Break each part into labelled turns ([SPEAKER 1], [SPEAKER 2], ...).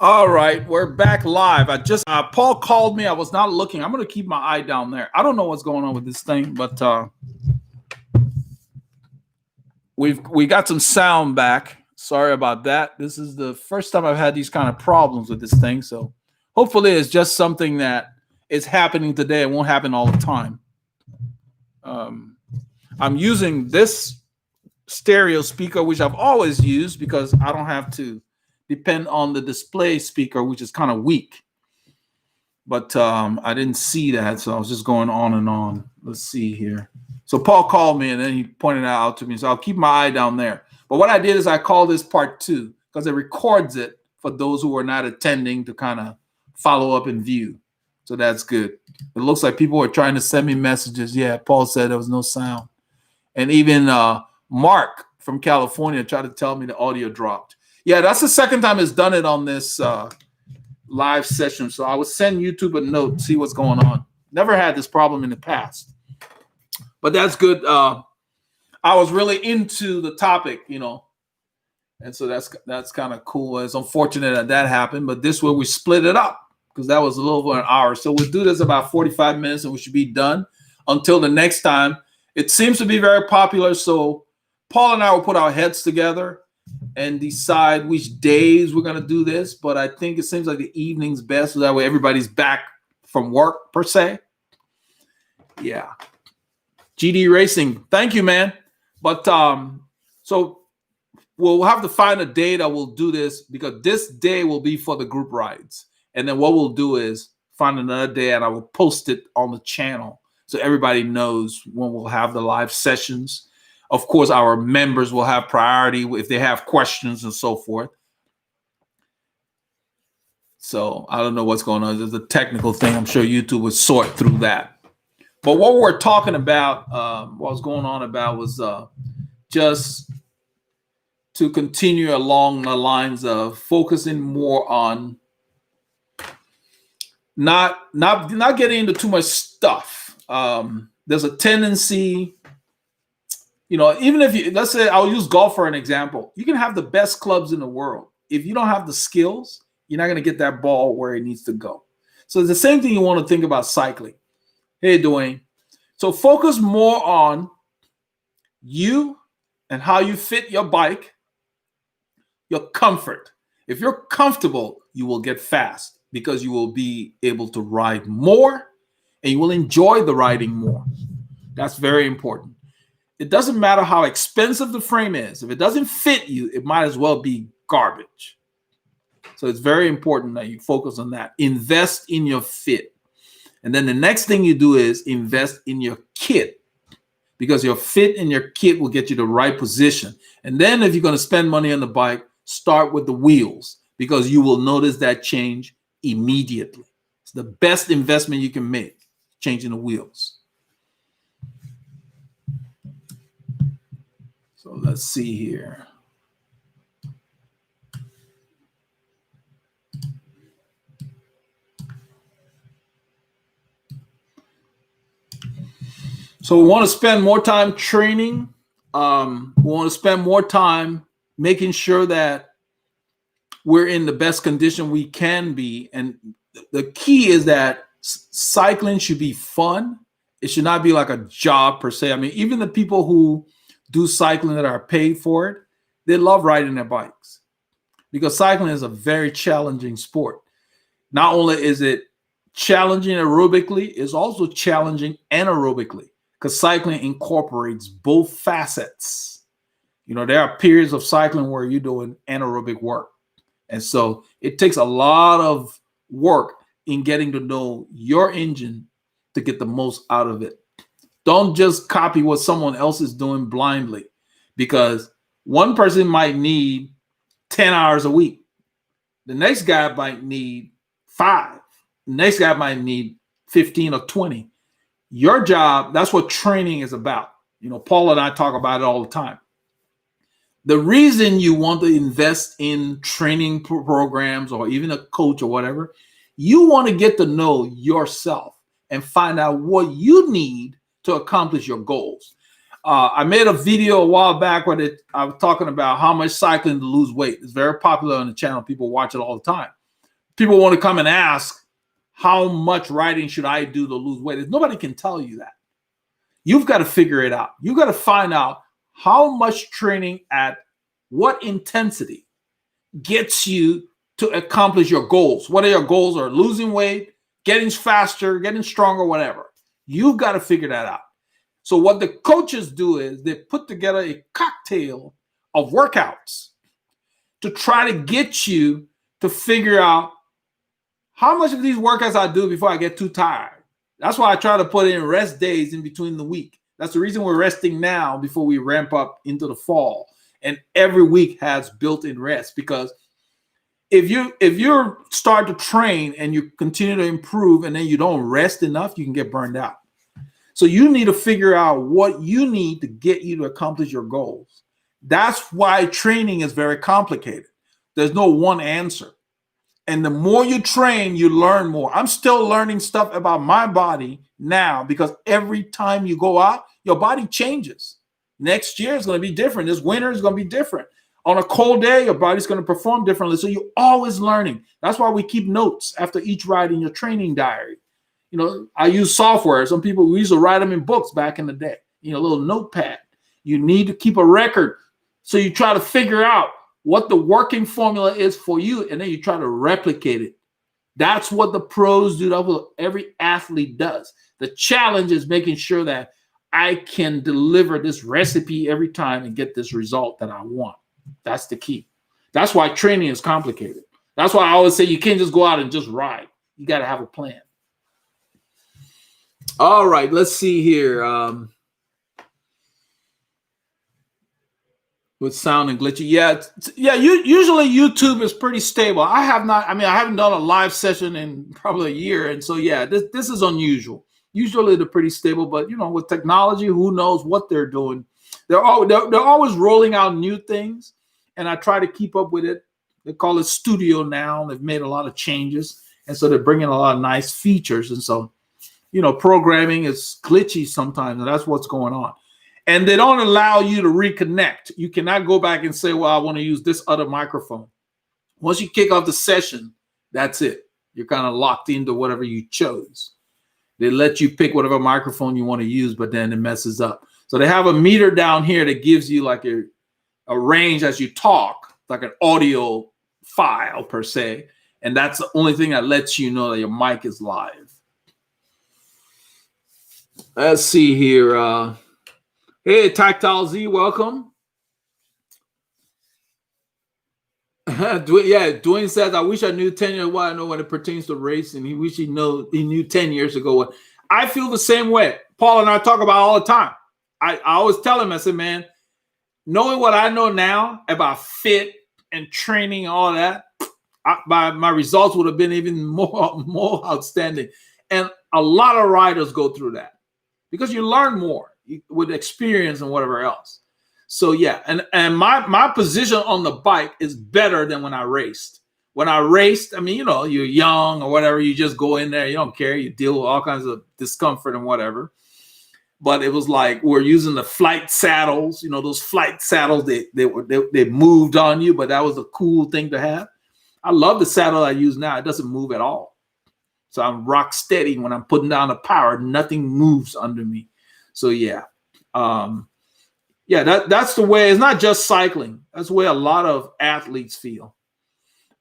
[SPEAKER 1] All right, we're back live. I just Paul called me. I was not looking. I'm going to keep my eye down there. I don't know what's going on with this thing, but we got some sound back. Sorry about that. This is the first time I've had these kind of problems with this thing, so hopefully it's just something that is happening today. It won't happen all the time. I'm using this stereo speaker, which I've always used because I don't have to depend on the display speaker, which is kind of weak. But I didn't see that, so I was just going on and on. Let's see here. So Paul called me, and then he pointed that out to me. So I'll keep my eye down there. But what I did is I called this part 2 because it records it for those who are not attending to kind of follow up and view. So that's good. It looks like people are trying to send me messages. Yeah, Paul said there was no sound. And even Mark from California tried to tell me the audio dropped. Yeah, that's the second time it's done it on this live session. So I would send YouTube a note, see what's going on. Never had this problem in the past. But that's good. I was really into the topic, and so that's kind of cool. It's unfortunate that happened, but this way we split it up because that was a little over an hour. So we'll do this about 45 minutes and we should be done until the next time. It seems to be very popular. So Paul and I will put our heads together and decide which days we're going to do this. But I think it seems like the evening's best. So that way everybody's back from work, per se. Yeah. GD Racing. Thank you, man. But so we'll have to find a day that we'll do this because this day will be for the group rides. And then what we'll do is find another day and I will post it on the channel so everybody knows when we'll have the live sessions. Of course, our members will have priority if they have questions and so forth. So I don't know what's going on. There's a technical thing. I'm sure YouTube will sort through that. But what we're talking about, what was going on about was just to continue along the lines of focusing more on not getting into too much stuff. There's a tendency, even if let's say I'll use golf for an example. You can have the best clubs in the world. If you don't have the skills, you're not going to get that ball where it needs to go. So it's the same thing you want to think about cycling. Hey, Dwayne. So focus more on you and how you fit your bike, your comfort. If you're comfortable, you will get fast because you will be able to ride more and you will enjoy the riding more. That's very important. It doesn't matter how expensive the frame is. If it doesn't fit you, it might as well be garbage. So it's very important that you focus on that. Invest in your fit. And then the next thing you do is invest in your kit because your fit and your kit will get you the right position. And then if you're going to spend money on the bike, start with the wheels because you will notice that change immediately. It's the best investment you can make, changing the wheels. So let's see here. So we want to spend more time training. We want to spend more time making sure that we're in the best condition we can be. And the key is that cycling should be fun. It should not be like a job per se. I mean, even the people who do cycling that are paid for it, they love riding their bikes because cycling is a very challenging sport. Not only is it challenging aerobically, it's also challenging anaerobically. Because cycling incorporates both facets. There are periods of cycling where you're doing anaerobic work. And so it takes a lot of work in getting to know your engine to get the most out of it. Don't just copy what someone else is doing blindly because one person might need 10 hours a week. The next guy might need 5. The next guy might need 15 or 20. Your job, that's what training is about. Paul and I talk about it all the time. The reason you want to invest in training programs or even a coach or whatever, you want to get to know yourself and find out what you need to accomplish your goals. I made a video a while back where I was talking about how much cycling to lose weight. It's very popular on the channel. People watch it all the time. people want to come and ask, how much riding should I do to lose weight? Nobody can tell you that. You've got to figure it out. You've got to find out how much training at what intensity gets you to accomplish your goals. What are your goals? Are losing weight, getting faster, getting stronger, whatever. You've got to figure that out. So what the coaches do is they put together a cocktail of workouts to try to get you to figure out how much of these workouts I do before I get too tired. That's why I try to put in rest days in between the week. That's the reason we're resting now before we ramp up into the fall. And every week has built-in rest, because if you start to train and you continue to improve and then you don't rest enough, you can get burned out. So you need to figure out what you need to get you to accomplish your goals. That's why training is very complicated. There's no one answer. And the more you train, you learn more. I'm still learning stuff about my body now, because every time you go out, your body changes. Next year is going to be different. This winter is going to be different. On a cold day, your body's going to perform differently. So you're always learning. That's why we keep notes after each ride in your training diary. You know, I use software. Some people, we used to write them in books back in the day, you know, a little notepad. You need to keep a record. So you try to figure out what the working formula is for you, and then you try to replicate it. That's what the pros do. That's what every athlete does. The challenge is making sure that I can deliver this recipe every time and get this result that I want. That's the key. That's why training is complicated. That's why I always say you can't just go out and just ride. You got to have a plan. All right, let's see here. With sound and glitchy. Yeah. Usually YouTube is pretty stable. I haven't done a live session in probably a year. And so, yeah, this is unusual. Usually they're pretty stable, but you know, with technology, who knows what they're doing. They're always rolling out new things, and I try to keep up with it. They call it Studio now. They've made a lot of changes, and so they're bringing a lot of nice features. And so, you know, programming is glitchy sometimes, and that's what's going on. And they don't allow you to reconnect. You cannot go back and say, well, I want to use this other microphone. Once you kick off the session, that's it. You're kind of locked into whatever you chose. They let you pick whatever microphone you want to use, but then it messes up. So they have a meter down here that gives you like a range as you talk, like an audio file per se. And that's the only thing that lets you know that your mic is live. Let's see here. Hey, Tactile Z, welcome. Dwayne says, I wish I knew 10 years what I know when it pertains to racing. He wish he knew 10 years ago. I feel the same way. Paul and I talk about it all the time. I always tell him, I said, man, knowing what I know now about fit and training and all that, my results would have been even more outstanding. And a lot of riders go through that because you learn more with experience and whatever else. So yeah, and my position on the bike is better than when I raced. When I raced, I mean, you know, you're young or whatever, you just go in there, you don't care, you deal with all kinds of discomfort and whatever. But it was like we're using the flight saddles, you know, those flight saddles, they moved on you, but that was a cool thing to have. I love the saddle I use now. It doesn't move at all. So I'm rock steady when I'm putting down the power, nothing moves under me. So yeah. That's the way. It's not just cycling. That's the way a lot of athletes feel.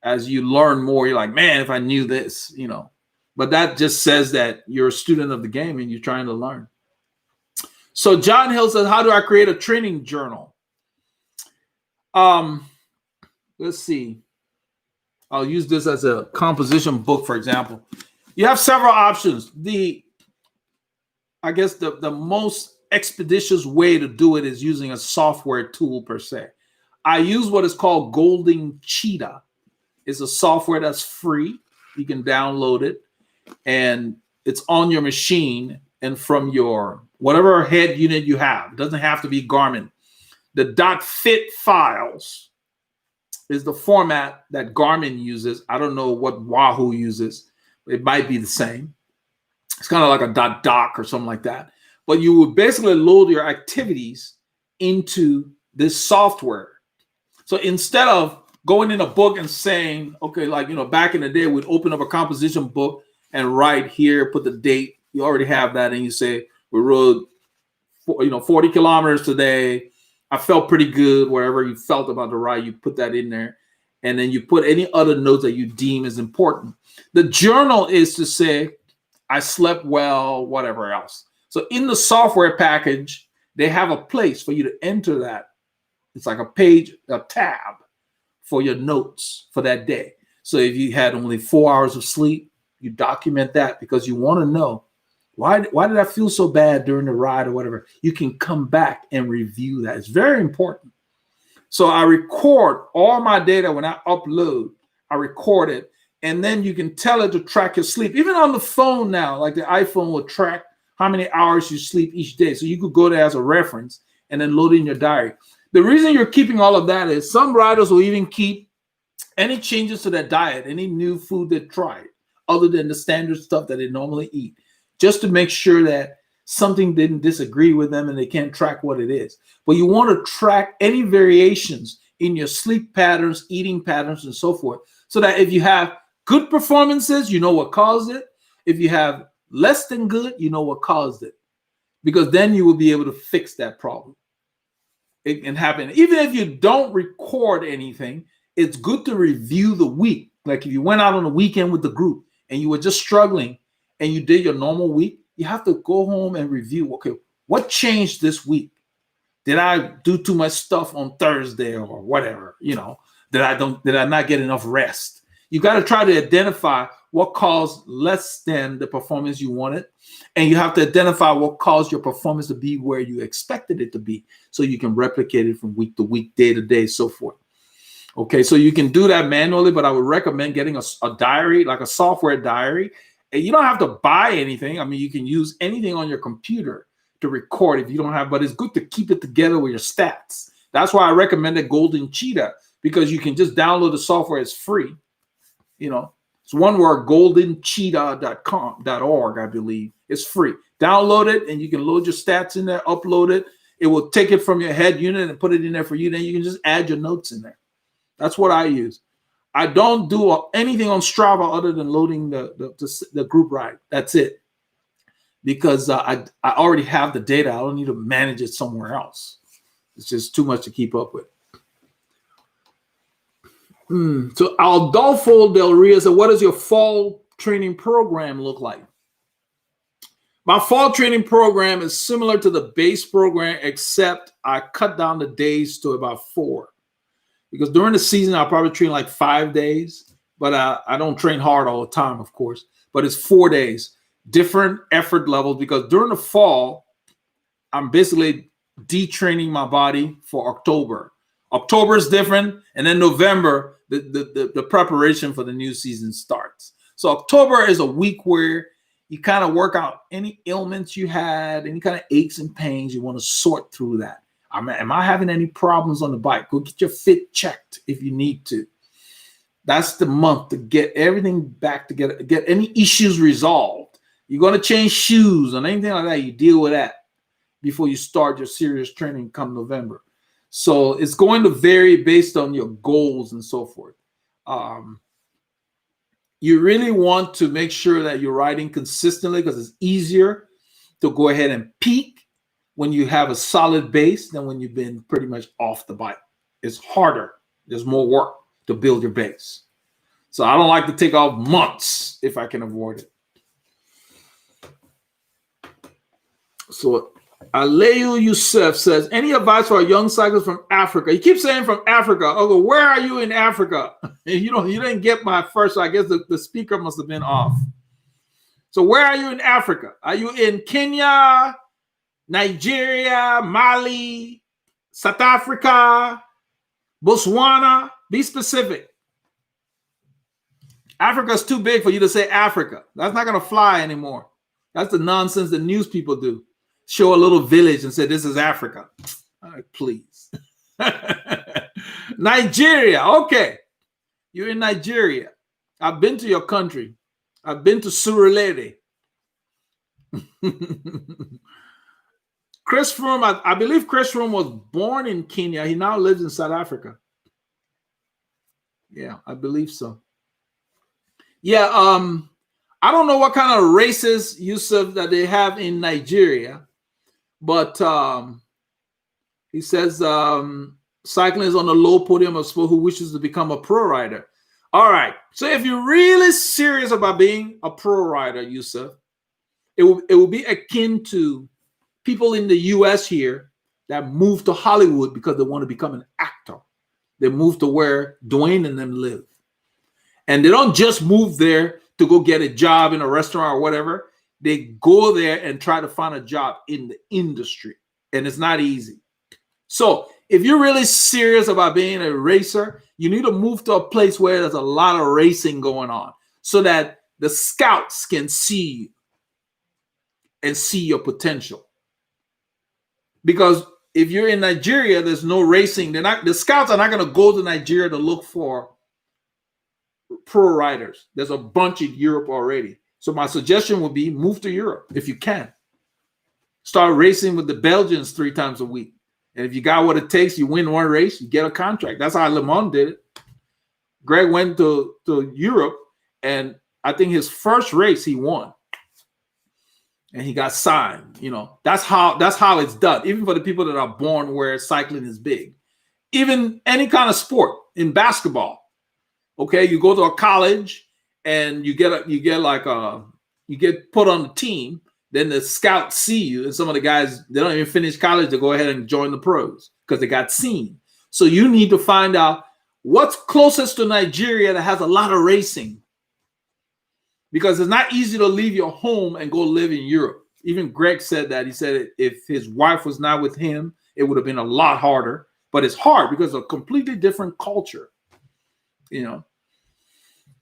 [SPEAKER 1] As you learn more, you're like, man, if I knew this, you know. But that just says that you're a student of the game and you're trying to learn. So John Hill says, how do I create a training journal? Let's see. I'll use this as a composition book, for example. You have several options. I guess the most expeditious way to do it is using a software tool per se. I use what is called Golden Cheetah. It's a software that's free. You can download it and it's on your machine and from your whatever head unit you have. It doesn't have to be Garmin. The .fit files is the format that Garmin uses. I don't know what Wahoo uses. It might be the same. It's kind of like a .doc or something like that. But you would basically load your activities into this software. So instead of going in a book and saying, okay, like, back in the day, we'd open up a composition book and write here, put the date. You already have that. And you say, we rode, 40 kilometers today. I felt pretty good. Wherever you felt about the ride, you put that in there. And then you put any other notes that you deem is important. The journal is to say, I slept well, whatever else. So in the software package, they have a place for you to enter that. It's like a page, a tab for your notes for that day. So if you had only 4 hours of sleep, you document that because you want to know, why did I feel so bad during the ride or whatever? You can come back and review that. It's very important. So I record all my data when I upload. I record it, and then you can tell it to track your sleep. Even on the phone now, like the iPhone will track how many hours you sleep each day. So you could go there as a reference and then load it in your diary. The reason you're keeping all of that is some riders will even keep any changes to their diet, any new food they tried, other than the standard stuff that they normally eat, just to make sure that something didn't disagree with them and they can't track what it is. But you want to track any variations in your sleep patterns, eating patterns, and so forth, so that if you have good performances, you know what caused it. If you have less than good, you know what caused it, because then you will be able to fix that problem. It can happen. Even if you don't record anything, it's good to review the week. Like if you went out on a weekend with the group and you were just struggling and you did your normal week, you have to go home and review, okay, what changed this week? Did I do too much stuff on Thursday or whatever? Did I not get enough rest? You got to try to identify what caused less than the performance you wanted. And you have to identify what caused your performance to be where you expected it to be, so you can replicate it from week to week, day to day, so forth. Okay, so you can do that manually, but I would recommend getting a diary, like a software diary. And you don't have to buy anything. I mean, you can use anything on your computer to record if you don't have, but it's good to keep it together with your stats. That's why I recommended Golden Cheetah, because you can just download the software. It's free. It's one word, goldencheetah.org, I believe. It's free. Download it, and you can load your stats in there, upload it. It will take it from your head unit and put it in there for you. Then you can just add your notes in there. That's what I use. I don't do anything on Strava other than loading the group ride. That's it. Because I already have the data. I don't need to manage it somewhere else. It's just too much to keep up with. So Aldolfo Del Rio said, what does your fall training program look like? My fall training program is similar to the base program, except I cut down the days to about 4. Because during the season, I'll probably train like 5 days, but I don't train hard all the time, of course. But it's 4 days, different effort levels, because during the fall, I'm basically detraining my body for October. October is different, and then November, the preparation for the new season starts. So October is a week where you kind of work out any ailments you had, any kind of aches and pains. You want to sort through that. Am I having any problems on the bike? Go get your fit checked if you need to. That's the month to get everything back together, get any issues resolved. You're going to change shoes or anything like that, you deal with that before you start your serious training come November. So it's going to vary based on your goals and so forth. You really want to make sure that you're riding consistently, because it's easier to go ahead and peak when you have a solid base than when you've been pretty much off the bike. It's harder. There's more work to build your base. So I don't like to take off months if I can avoid it. So Aleu Youssef says, any advice for a young cyclist from Africa? You keep saying from Africa. Oh, where are you in Africa? You didn't get my first, so I guess the speaker must have been off. So where are you in Africa? Are you in Kenya, Nigeria, Mali, South Africa, Botswana? Be specific. Africa's too big for you to say Africa. That's not going to fly anymore. That's the nonsense that news people do. Show a little village and say, this is Africa. All right, please. Nigeria. Okay. You're in Nigeria. I've been to your country. I've been to Surulere. Chris Froome, I believe Chris Froome was born in Kenya. He now lives in South Africa. Yeah, I believe so. Yeah, I don't know what kind of races, Yusuf, that they have in Nigeria, but he says cycling is on the low podium of sport who wishes to become a pro rider. All right, so if you're really serious about being a pro rider, Yusuf, it will be akin to people in the U.S. here that move to Hollywood because they want to become an actor. They move to where Dwayne and them live. And they don't just move there to go get a job in a restaurant or whatever. They go there and try to find a job in the industry. And it's not easy. So if you're really serious about being a racer, you need to move to a place where there's a lot of racing going on so that the scouts can see you and see your potential. Because if you're in Nigeria, there's no racing. The scouts are not going to go to Nigeria to look for pro riders. There's a bunch in Europe already. So my suggestion would be move to Europe if you can. Start racing with the Belgians 3 times a week. And if you got what it takes, you win one race, you get a contract. That's how Le Mans did it. Greg went to Europe, and I think his first race he won. And he got signed. You know, that's how it's done. Even for the people that are born where cycling is big. Even any kind of sport, in basketball. Okay, you go to a college and you get put on the team. Then the scouts see you, and some of the guys, they don't even finish college, they go ahead and join the pros because they got seen. So you need to find out what's closest to Nigeria that has a lot of racing. Because it's not easy to leave your home and go live in Europe. Even Greg said that. He said if his wife was not with him, it would have been a lot harder. But it's hard because of a completely different culture. You know.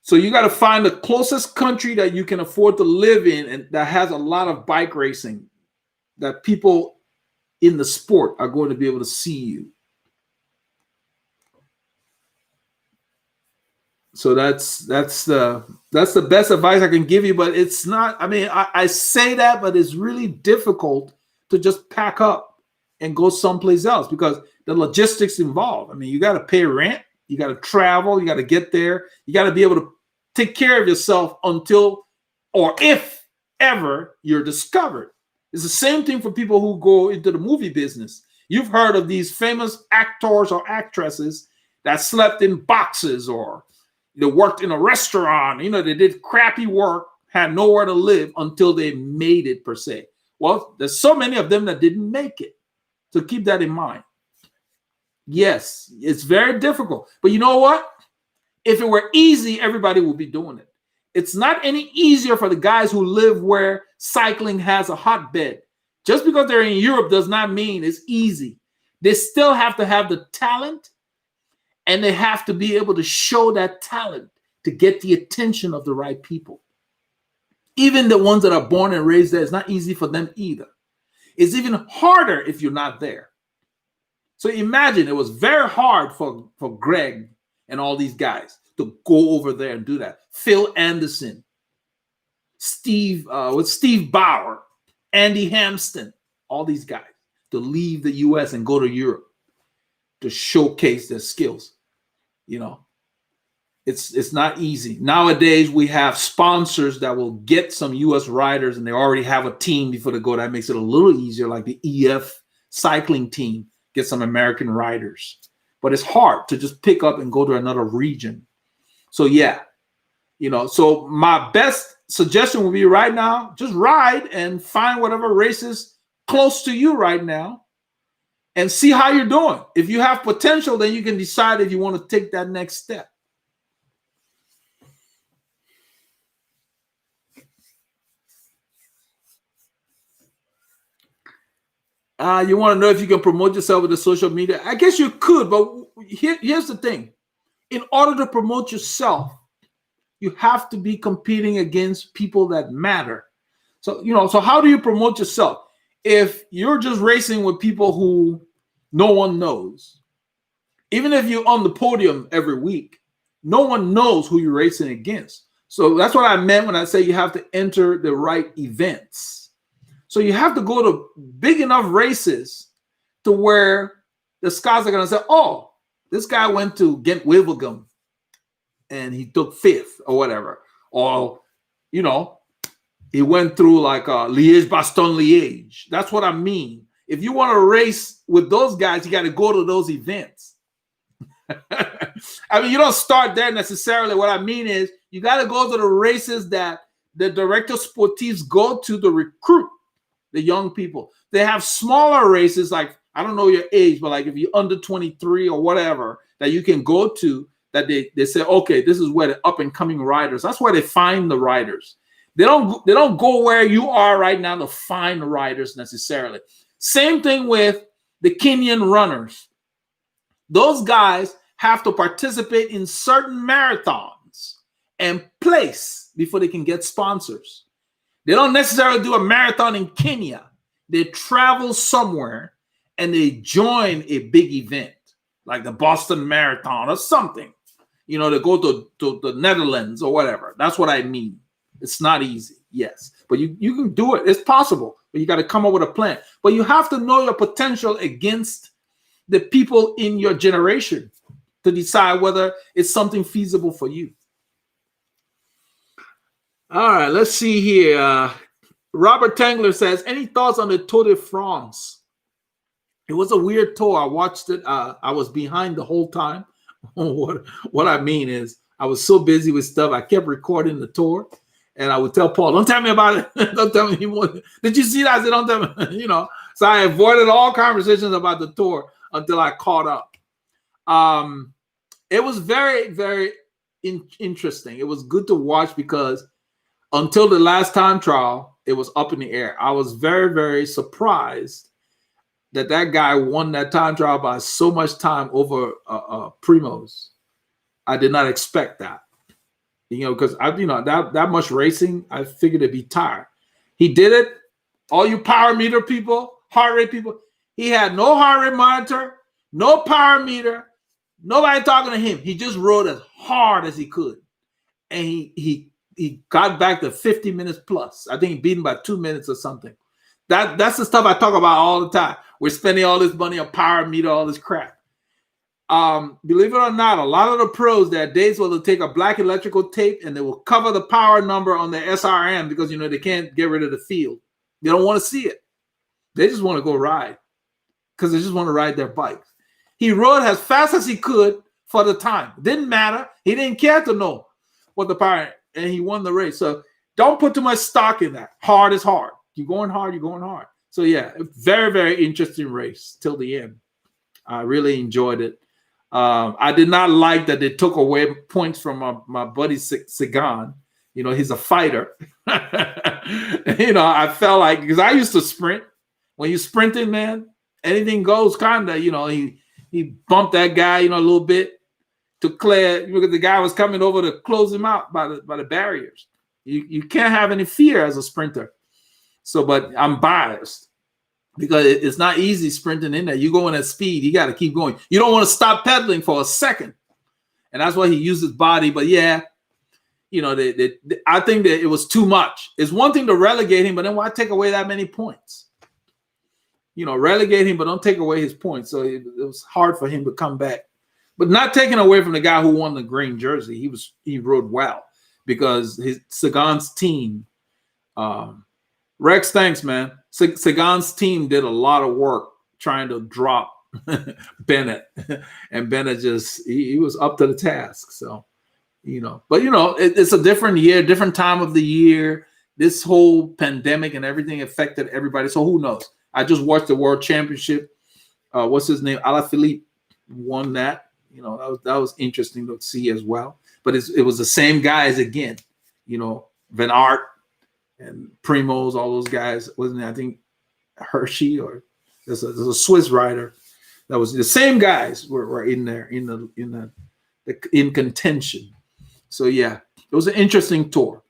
[SPEAKER 1] So you got to find the closest country that you can afford to live in and that has a lot of bike racing, that people in the sport are going to be able to see you. So that's the best advice I can give you, but it's not, I mean, I say that, but it's really difficult to just pack up and go someplace else because the logistics involved. I mean, you got to pay rent, you got to travel, you got to get there, you got to be able to take care of yourself until or if ever you're discovered. It's the same thing for people who go into the movie business. You've heard of these famous actors or actresses that slept in boxes or they worked in a restaurant. You know, they did crappy work, had nowhere to live until they made it, per se. Well, there's so many of them that didn't make it. So keep that in mind. Yes, it's very difficult. But you know what? If it were easy, everybody would be doing it. It's not any easier for the guys who live where cycling has a hotbed. Just because they're in Europe does not mean it's easy. They still have to have the talent, and they have to be able to show that talent to get the attention of the right people. Even the ones that are born and raised there, it's not easy for them either. It's even harder if you're not there. So imagine it was very hard for Greg and all these guys to go over there and do that. Phil Anderson, Steve Bauer, Andy Hampton, all these guys to leave the US and go to Europe to showcase their skills. You know, it's not easy. Nowadays, we have sponsors that will get some US riders and they already have a team before they go. That makes it a little easier, like the EF cycling team, get some American riders. But it's hard to just pick up and go to another region. So yeah, you know, so my best suggestion would be right now, just ride and find whatever races close to you right now and see how you're doing. If you have potential, then you can decide if you want to take that next step. You want to know if you can promote yourself with the social media? I guess you could, but here's the thing. In order to promote yourself, you have to be competing against people that matter. So, you know, so how do you promote yourself? If you're just racing with people who no one knows, even if you're on the podium every week, no one knows who you're racing against. So that's what I meant when I say you have to enter the right events. So you have to go to big enough races to where the scouts are going to say, oh, this guy went to Gent-Wevelgem and he took fifth or whatever. Or, you know, he went through like Liège-Bastogne-Liège. That's what I mean. If you want to race with those guys, you got to go to those events. I mean, you don't start there necessarily. What I mean is you got to go to the races that the director sportifs go to recruit the young people. They have smaller races, like, I don't know your age, but like if you're under 23 or whatever, that you can go to, that they say, okay, this is where the up and coming riders, that's where they find the riders. They don't go where you are right now to find riders necessarily. Same thing with the Kenyan runners. Those guys have to participate in certain marathons and place before they can get sponsors. They don't necessarily do a marathon in Kenya. They travel somewhere and they join a big event like the Boston Marathon or something. You know, they go to the Netherlands or whatever. That's what I mean. It's not easy, yes. But you can do it. It's possible. But you got to come up with a plan. But you have to know your potential against the people in your generation to decide whether it's something feasible for you. All right, let's see here. Robert Tangler says, any thoughts on the Tour de France? It was a weird tour. I watched it. I was behind the whole time. What I mean is I was so busy with stuff. I kept recording the tour. And I would tell Paul, don't tell me about it. Don't tell me anymore. Did you see that? I said, don't tell me. You know, so I avoided all conversations about the tour until I caught up. It was very, very interesting. It was good to watch because until the last time trial, it was up in the air. I was very, very surprised that guy won that time trial by so much time over Primoz. I did not expect that. You know, because that much racing, I figured it'd be tired. He did it. All you power meter people, heart rate people, he had no heart rate monitor, no power meter, nobody talking to him. He just rode as hard as he could. And he got back to 50 minutes plus. I think he beat him by 2 minutes or something. That's the stuff I talk about all the time. We're spending all this money on power meter, all this crap. Believe it or not, a lot of the pros, there are days where they'll take a black electrical tape and they will cover the power number on their SRM because, they can't get rid of the field. They don't want to see it. They just want to go ride because they just want to ride their bikes. He rode as fast as he could for the time. Didn't matter. He didn't care to know what the power, and he won the race. So don't put too much stock in that. Hard is hard. You're going hard, you're going hard. So yeah, very, very interesting race till the end. I really enjoyed it. I did not like that they took away points from my buddy Sagan. He's a fighter. I felt like, because I used to sprint. When you're sprinting, man, anything goes kind of, he bumped that guy, a little bit to clear, because the guy was coming over to close him out by the barriers. You can't have any fear as a sprinter. So, but I'm biased. Because it's not easy sprinting in there. You go in at speed, you got to keep going. You don't want to stop pedaling for a second. And that's why he used his body. But yeah, I think that it was too much. It's one thing to relegate him, but then why take away that many points? Relegate him, but don't take away his points. So it was hard for him to come back. But not taking away from the guy who won the green jersey. He rode well because Sagan's team, Rex, thanks, man. Sagan's team did a lot of work trying to drop Bennett, and Bennett he was up to the task. So, but it's a different year, different time of the year. This whole pandemic and everything affected everybody. So who knows? I just watched the World Championship. What's his name? Alaphilippe won that. That was interesting to see as well. But it was the same guys again. Van Aert and Primoz, all those guys, wasn't it? I think Hershey, or there's a Swiss rider. That was the same guys were in there in contention. So yeah, it was an interesting tour.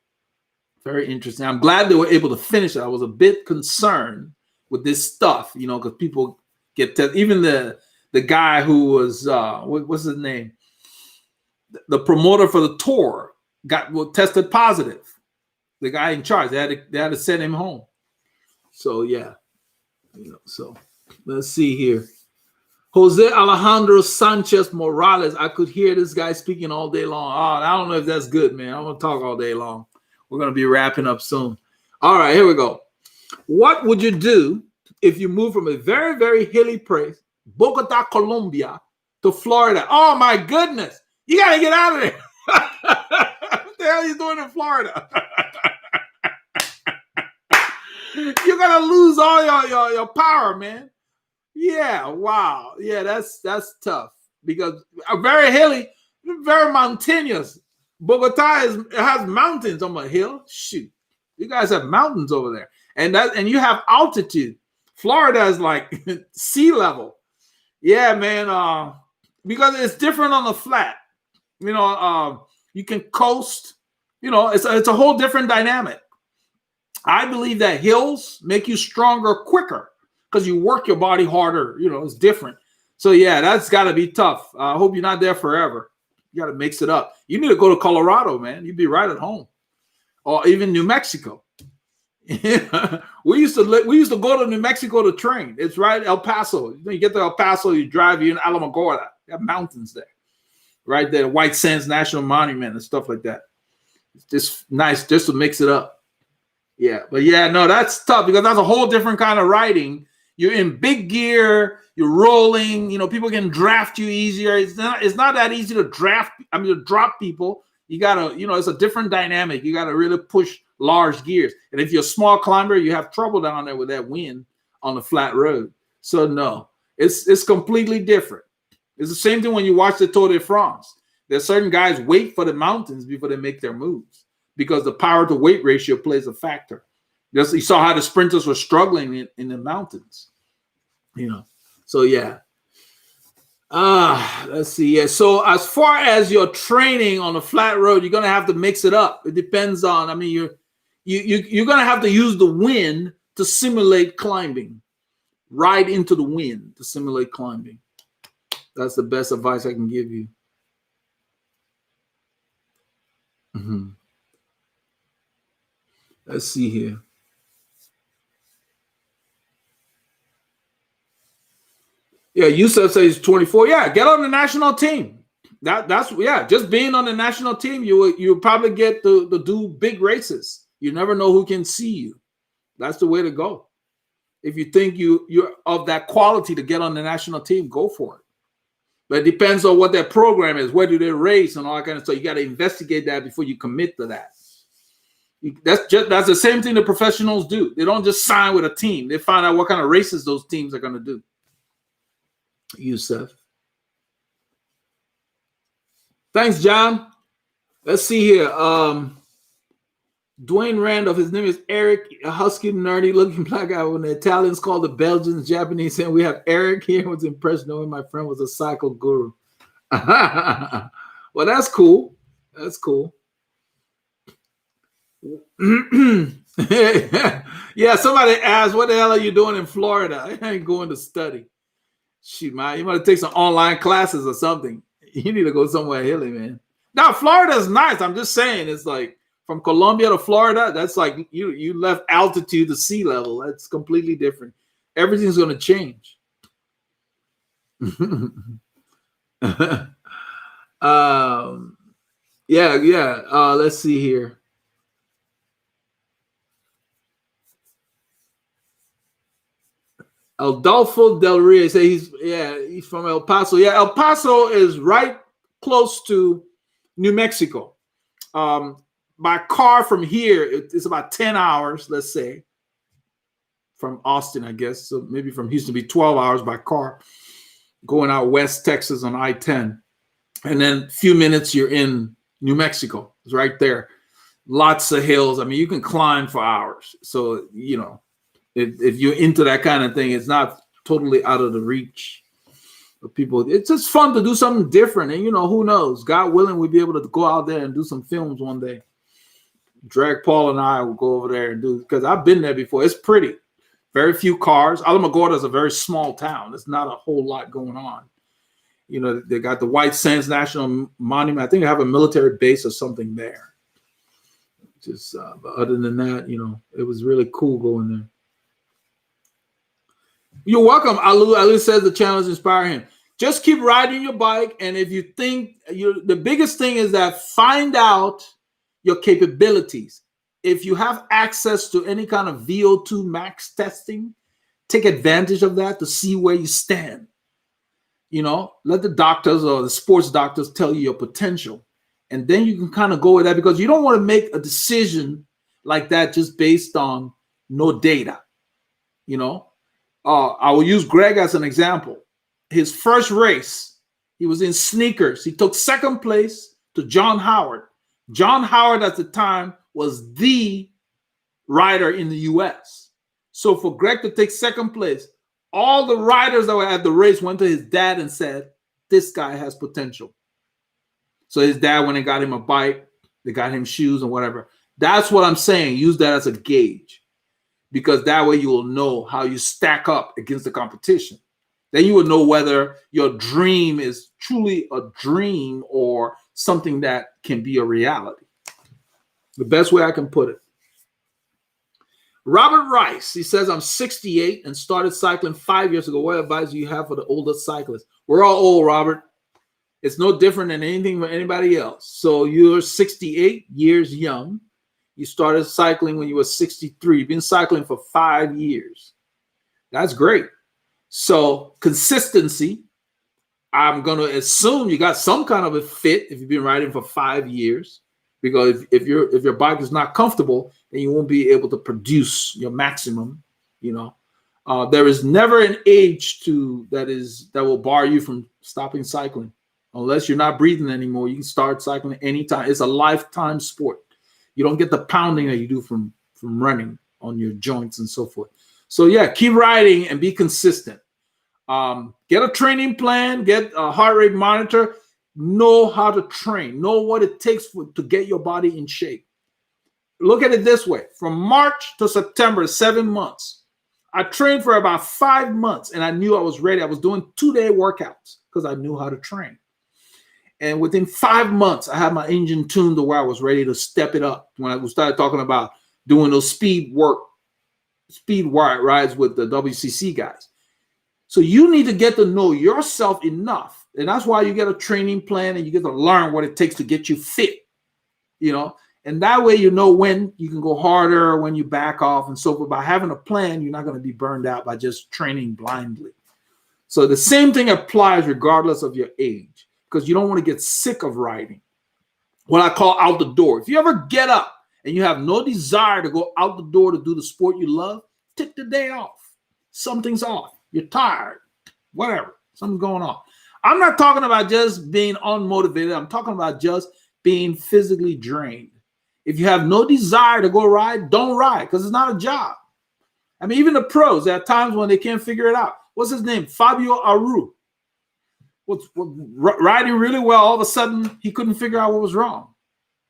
[SPEAKER 1] Very interesting. I'm glad they were able to finish it. I was a bit concerned with this stuff, because people get tested. Even the guy who was what's his name? The promoter for the tour got tested positive. The guy in charge, they had to send him home. So yeah, so let's see here. Jose Alejandro Sanchez Morales. I could hear this guy speaking all day long. Oh, I don't know if that's good, man. I'm going to talk all day long. We're going to be wrapping up soon. All right, here we go. What would you do if you move from a very, very hilly place, Bogota, Colombia, to Florida? Oh, my goodness. You got to get out of there. What the hell are you doing in Florida? You're going to lose all your power, man. Yeah, wow. Yeah, that's tough because very hilly, very mountainous. Bogota has mountains on a hill. Shoot, you guys have mountains over there, and you have altitude. Florida is like sea level. Yeah, man. Because it's different on the flat. You know, you can coast. You know, it's a whole different dynamic. I believe that hills make you stronger quicker, because you work your body harder. You know, it's different. So, yeah, that's got to be tough. I hope you're not there forever. You got to mix it up. You need to go to Colorado, man. You'd be right at home. Or even New Mexico. We used to go to New Mexico to train. It's right El Paso. You get to El Paso, you drive, you're in Alamogordo. You have mountains there. Right there, White Sands National Monument and stuff like that. It's just nice just to mix it up. Yeah, but yeah, no, that's tough because that's a whole different kind of riding. You're in big gear, you're rolling, you know, people can draft you easier. It's not that easy to to drop people. You gotta, you know, it's a different dynamic. You gotta really push large gears. And if you're a small climber, you have trouble down there with that wind on the flat road. So no, it's completely different. It's the same thing when you watch the Tour de France. There's certain guys wait for the mountains before they make their moves because the power to weight ratio plays a factor. You saw how the sprinters were struggling in the mountains. You know, so yeah. Let's see. Yeah. So as far as your training on the flat road, you're gonna have to mix it up. It depends on. I mean, you're gonna have to use the wind to simulate climbing. Ride into the wind to simulate climbing. That's the best advice I can give you. Mm-hmm. Let's see here. Yeah, Yusuf says 24. Yeah, get on the national team. That's just being on the national team, you probably get to do big races. You never know who can see you. That's the way to go. If you think you're of that quality to get on the national team, go for it. But it depends on what their program is. Where do they race and all that kind of stuff. You got to investigate that before you commit to that. That's the same thing the professionals do. They don't just sign with a team. They find out what kind of races those teams are going to do. Yusuf. Thanks, John. Let's see here. Dwayne Randolph, his name is Eric, a husky, nerdy looking black guy. When the Italians call the Belgians Japanese, and we have Eric here. I was impressed knowing my friend was a cycle guru. Well, that's cool. That's cool. Yeah, somebody asked, what the hell are you doing in Florida? I ain't going to study. Shoot, man, you might take some online classes or something. You need to go somewhere hilly, man. Now, Florida is nice. I'm just saying, it's like from Colombia to Florida, that's like you left altitude to sea level. That's completely different. Everything's going to change. Let's see here. Adolfo Del Rio say he's from El Paso. Yeah, El Paso is right close to New Mexico. By car from here, it's about 10 hours, let's say, from Austin, I guess. So maybe from Houston, it'd be 12 hours by car, going out West Texas on I-10. And then a few minutes, you're in New Mexico. It's right there. Lots of hills. I mean, you can climb for hours. So, you know, if you're into that kind of thing, it's not totally out of the reach of people. It's just fun to do something different. And, you know, who knows? God willing, we'll be able to go out there and do some films one day. Drag Paul and I will go over there and do, because I've been there before. It's pretty. Very few cars. Alamogordo is a very small town. There's not a whole lot going on. You know, they got the White Sands National Monument. I think they have a military base or something there. Just, but other than that, you know, it was really cool going there. You're welcome. Alu says the channel is inspiring him. Just keep riding your bike, and if you think the biggest thing is that find out your capabilities. If you have access to any kind of VO2 max testing, take advantage of that to see where you stand. You know, let the doctors or the sports doctors tell you your potential, and then you can kind of go with that, because you don't want to make a decision like that just based on no data. You know, I will use Greg as an example. His first race, he was in sneakers. He took second place to John Howard. John Howard at the time was the rider in the US. So for Greg to take second place, all the riders that were at the race went to his dad and said, this guy has potential. So his dad went and got him a bike. They got him shoes and whatever. That's what I'm saying. Use that as a gauge, because that way you will know how you stack up against the competition. Then you will know whether your dream is truly a dream or something that can be a reality. The best way I can put it. Robert Rice, he says, I'm 68 and started cycling 5 years ago. What advice do you have for the older cyclists? We're all old, Robert. It's no different than anything for anybody else. So you're 68 years young. You started cycling when you were 63. You've been cycling for 5 years. That's great. So consistency, I'm going to assume you got some kind of a fit if you've been riding for 5 years, because if your bike is not comfortable, then you won't be able to produce your maximum. You know, there is never an age that will bar you from stopping cycling. Unless you're not breathing anymore, you can start cycling anytime. It's a lifetime sport. You don't get the pounding that you do from running on your joints and so forth. So yeah, keep riding and be consistent. Get a training plan, get a heart rate monitor, know how to train, know what it takes to get your body in shape. Look at it this way. From March to September, 7 months. I trained for about 5 months and I knew I was ready. I was doing 2-day workouts because I knew how to train. And within 5 months, I had my engine tuned to where I was ready to step it up. When I started talking about doing those speed rides with the WCC guys. So you need to get to know yourself enough. And that's why you get a training plan and you get to learn what it takes to get you fit, you know, and that way you know when you can go harder, when you back off and so forth. By having a plan, you're not going to be burned out by just training blindly. So the same thing applies regardless of your age, because you don't want to get sick of riding. What I call out the door. If you ever get up and you have no desire to go out the door to do the sport you love, take the day off. Something's off. You're tired. Whatever. Something's going on. I'm not talking about just being unmotivated. I'm talking about just being physically drained. If you have no desire to go ride, don't ride, because it's not a job. I mean, even the pros, there are times when they can't figure it out. What's his name? Fabio Aru. Riding really well. All of a sudden, he couldn't figure out what was wrong.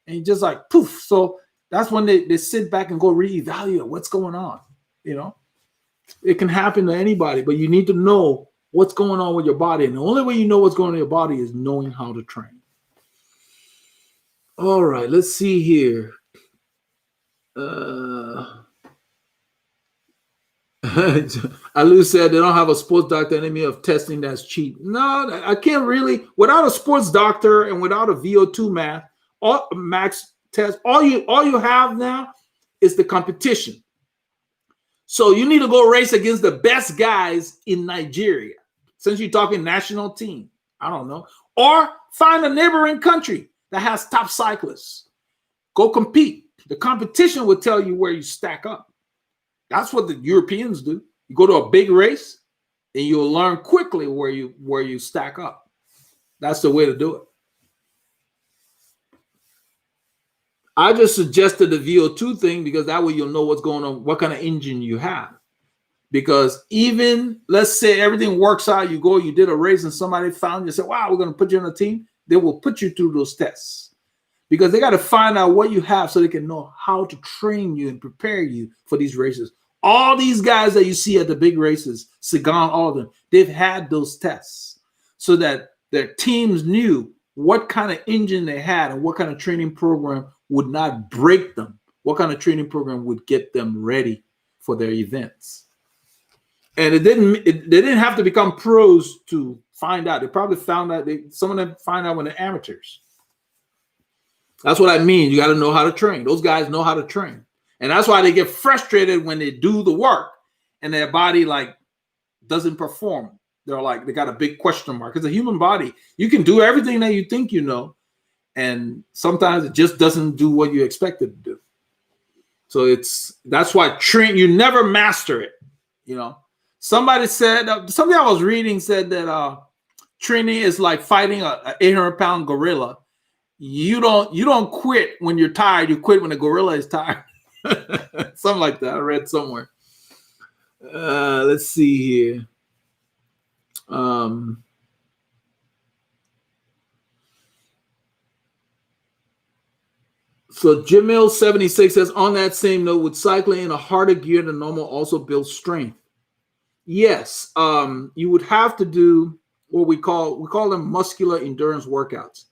[SPEAKER 1] And he just like, poof. So that's when they sit back and go reevaluate what's going on. You know, it can happen to anybody, but you need to know what's going on with your body. And the only way you know what's going on in your body is knowing how to train. All right, let's see here. Alu said they don't have a sports doctor enemy of testing that's cheap. No, I can't really. Without a sports doctor and without a VO2 max test, all you have now is the competition. So you need to go race against the best guys in Nigeria. Since you're talking national team, I don't know. Or find a neighboring country that has top cyclists. Go compete. The competition will tell you where you stack up. That's what the Europeans do. You go to a big race and you'll learn quickly where you stack up. That's the way to do it. I just suggested the VO2 thing because that way you'll know what's going on, what kind of engine you have. Because even, let's say everything works out, you did a race and somebody found you, said, wow, we're going to put you on a team. They will put you through those tests because they got to find out what you have so they can know how to train you and prepare you for these races. All these guys that you see at the big races, Sagan, all of them, they've had those tests so that their teams knew what kind of engine they had and what kind of training program would not break them, what kind of training program would get them ready for their events. And they didn't have to become pros to find out. They probably found out. Some of them find out when they're amateurs. That's what I mean. You got to know how to train. Those guys know how to train, and that's why they get frustrated when they do the work and their body like doesn't perform. They're like they got a big question mark. It's a human body. You can do everything that you think you know, and sometimes it just doesn't do what you expect it to do. So that's why you never master it. You know, somebody said something I was reading said that training is like fighting a 800-pound gorilla. You don't quit when you're tired. You quit when the gorilla is tired. Something like that. I read somewhere. Let's see here. So Jamil76 says, on that same note, with cycling in a harder gear than normal also builds strength. Yes, you would have to do what we call them muscular endurance workouts.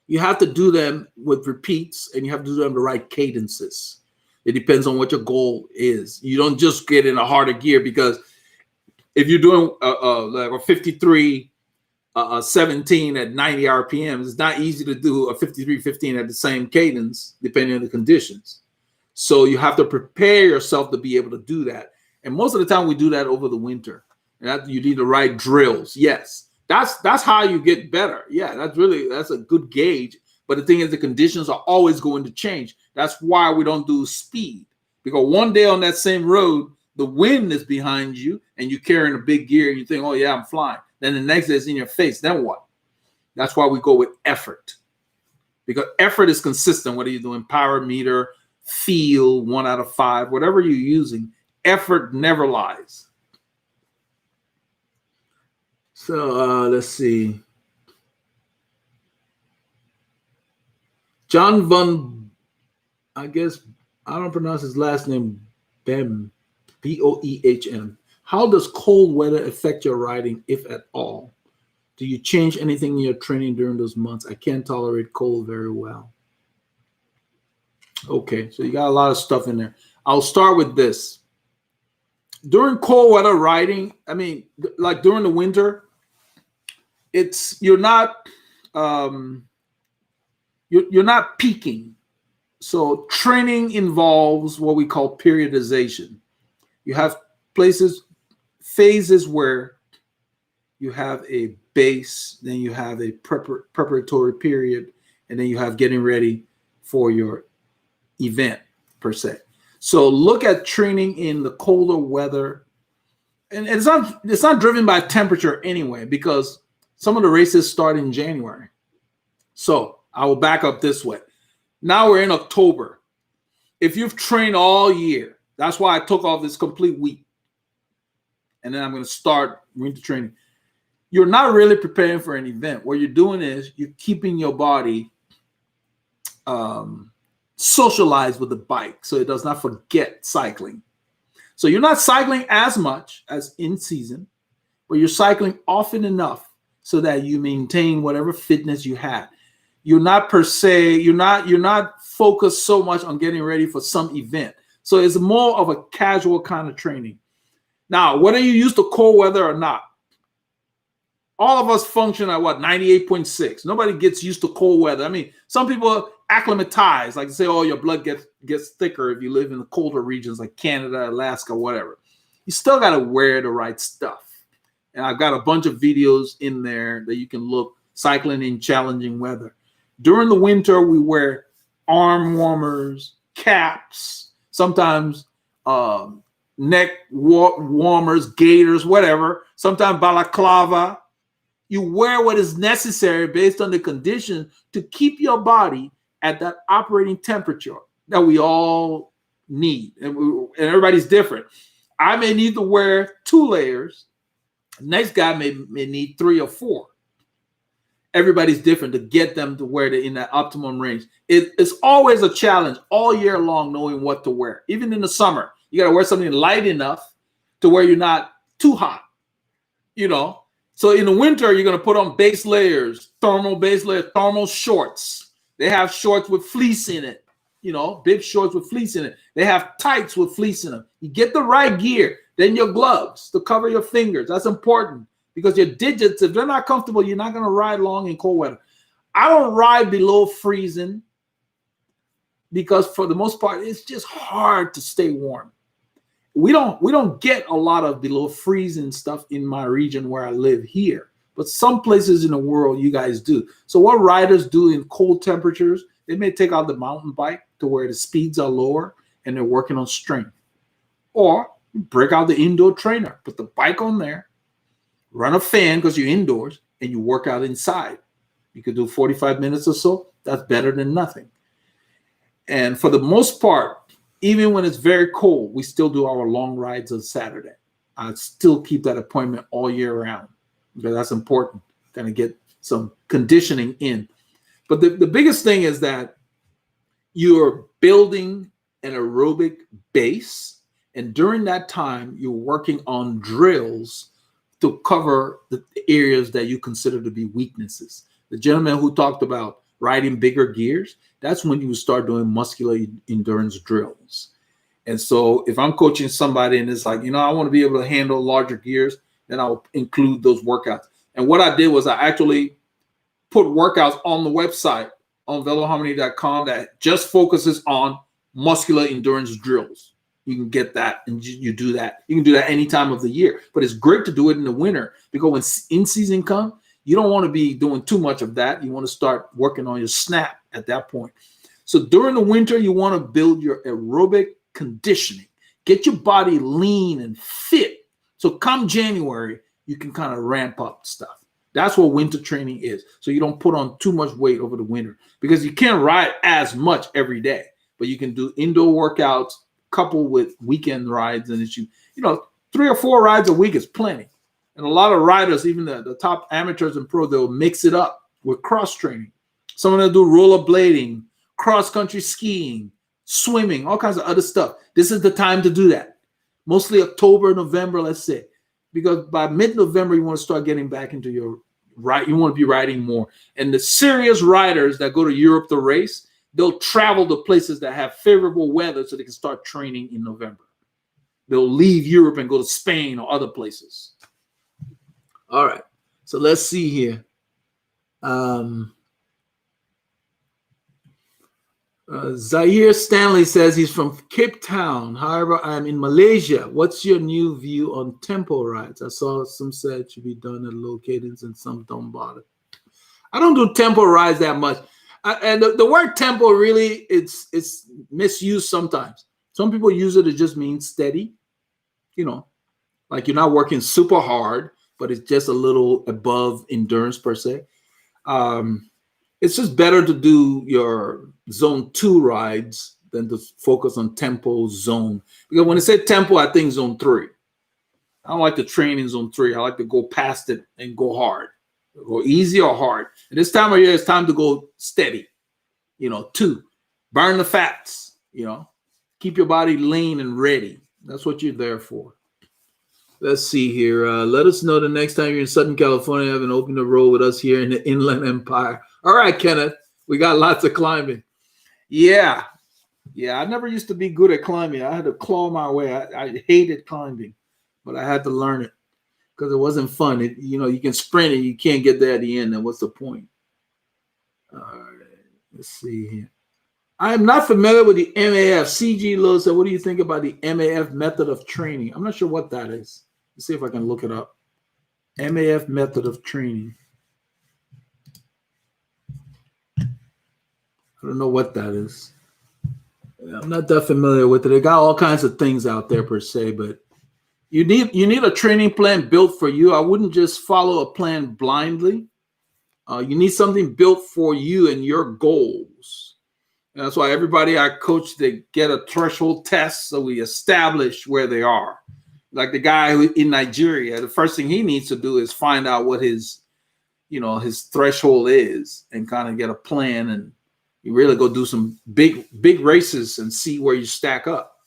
[SPEAKER 1] You have to do them with repeats, and you have to do them the right cadences. It depends on what your goal is. You don't just get in a harder gear, because if you're doing like a 53 17 at 90 RPMs, it's not easy to do a 53-15 at the same cadence, depending on the conditions. So you have to prepare yourself to be able to do that. And most of the time we do that over the winter. And you need the right drills. Yes, that's how you get better. Yeah, that's a good gauge. But the thing is, the conditions are always going to change. That's why we don't do speed. Because one day on that same road, the wind is behind you and you're carrying a big gear and you think, oh yeah, I'm flying. Then the next day it's in your face. Then what? That's why we go with effort. Because effort is consistent, whether you're doing power meter, feel, 1 out of 5, whatever you're using, effort never lies. So let's see. John Von, I guess, I don't pronounce his last name, Bem, Boehm. How does cold weather affect your riding, if at all? Do you change anything in your training during those months? I can't tolerate cold very well. Okay, so you got a lot of stuff in there. I'll start with this. During cold weather riding, I mean, like during the winter, you're not peaking. So training involves what we call periodization. You have phases where you have a base, then you have a preparatory period, and then you have getting ready for your event per se. So look at training in the colder weather, and it's not driven by temperature anyway, because some of the races start in January. So I will back up this way. Now we're in October. If you've trained all year, that's why I took off this complete week, and then I'm going to start winter training. You're not really preparing for an event. What you're doing is you're keeping your body socialized with the bike so it does not forget cycling. So you're not cycling as much as in season, but you're cycling often enough so that you maintain whatever fitness you had. You're not you're not focused so much on getting ready for some event. So it's more of a casual kind of training. Now, whether you use the cold weather or not, all of us function at 98.6. Nobody gets used to cold weather. I mean, some people acclimatize, like say, oh, your blood gets thicker if you live in the colder regions like Canada, Alaska, whatever. You still got to wear the right stuff. And I've got a bunch of videos in there that you can look, cycling in challenging weather. During the winter, we wear arm warmers, caps, sometimes neck warmers, gaiters, whatever, sometimes balaclava. You wear what is necessary based on the condition to keep your body at that operating temperature that we all need. And everybody's different. I may need to wear 2 layers. The next guy may need 3 or 4. Everybody's different to get them to wear it in that optimum range. It's always a challenge all year long knowing what to wear. Even in the summer, you got to wear something light enough to where you're not too hot, you know. So in the winter, you're going to put on base layers, thermal base layers, thermal shorts. They have shorts with fleece in it. bib shorts with fleece in it. They have tights with fleece in them. You get the right gear, then your gloves to cover your fingers. That's important because your digits, if they're not comfortable, you're not going to ride long in cold weather. I don't ride below freezing because for the most part, it's just hard to stay warm. We don't get a lot of below freezing stuff in my region where I live here, but some places in the world you guys do. So what riders do in cold temperatures, they may take out the mountain bike to where the speeds are lower and they're working on strength. Or break out the indoor trainer, put the bike on there, run a fan because you're indoors, and you work out inside. You could do 45 minutes or so. That's better than nothing. And for the most part, even when it's very cold, we still do our long rides on Saturday. I still keep that appointment all year round because that's important. Kind of get some conditioning in. But the biggest thing is that you're building an aerobic base. And during that time, you're working on drills to cover the areas that you consider to be weaknesses. The gentleman who talked about riding bigger gears, that's when you start doing muscular endurance drills. And so if I'm coaching somebody and it's like, I want to be able to handle larger gears, then I'll include those workouts. And what I did was I actually put workouts on the website on veloharmony.com that just focuses on muscular endurance drills. You can get that and you do that. You can do that any time of the year, but it's great to do it in the winter because when in season comes, you don't want to be doing too much of that. You want to start working on your snap at that point. So during the winter, you want to build your aerobic conditioning, get your body lean and fit. So come January, you can kind of ramp up stuff. That's what winter training is. So you don't put on too much weight over the winter because you can't ride as much every day, but you can do indoor workouts coupled with weekend rides. And it's 3 or 4 rides a week is plenty. And a lot of riders, even the top amateurs and pro, they'll mix it up with cross training. Some of them do rollerblading, cross-country skiing, swimming, all kinds of other stuff. This is the time to do that. Mostly October, November, let's say. Because by mid-November, you want to start getting back into your ride. You want to be riding more. And the serious riders that go to Europe to race, they'll travel to places that have favorable weather so they can start training in November. They'll leave Europe and go to Spain or other places. All right. So let's see here. Zaire Stanley says he's from Cape Town. However, I'm in Malaysia. What's your new view on tempo rides? I saw some said it should be done at low cadence and some don't bother. I don't do tempo rides that much. And the word tempo really, it's misused sometimes. Some people use it to just mean steady, like you're not working super hard, but it's just a little above endurance per se. It's just better to do your zone 2 rides than to focus on tempo zone. Because when I say tempo, I think zone 3. I don't like to train in zone 3. I like to go past it and go hard. Go easy or hard. And this time of year, it's time to go steady. 2. Burn the fats. Keep your body lean and ready. That's what you're there for. Let's see here. Let us know the next time you're in Southern California, having opened the road with us here in the Inland Empire. All right, Kenneth. We got lots of climbing. Yeah. I never used to be good at climbing. I had to claw my way. I hated climbing, but I had to learn it because it wasn't fun. You can sprint and you can't get there at the end. Then what's the point? All right. Let's see here. I am not familiar with the MAF. CG Lowe said, what do you think about the MAF method of training? I'm not sure what that is. Let's see if I can look it up. MAF method of training. I don't know what that is. I'm not that familiar with it. They got all kinds of things out there per se, but you need a training plan built for you. I wouldn't just follow a plan blindly. You need something built for you and your goals. And that's why everybody I coach, they get a threshold test so we establish where they are. Like the guy who in Nigeria, the first thing he needs to do is find out what his threshold is and kind of get a plan, and you really go do some big races and see where you stack up.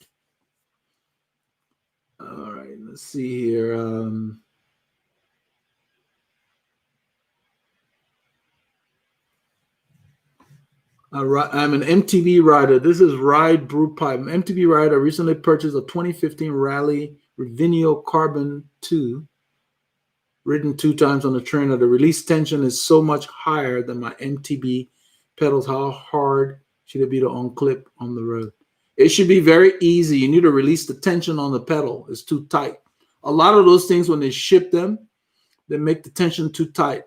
[SPEAKER 1] All right, let's see here. I'm an MTB rider. This is Ride Brew Pipe. I'm MTB rider. Recently purchased a 2015 Rally Revinio Carbon 2. Ridden 2 times on the trainer. The release tension is so much higher than my MTB pedals. How hard should it be to unclip on the road? It should be very easy. You need to release the tension on the pedal. It's too tight. A lot of those things, when they ship them, they make the tension too tight.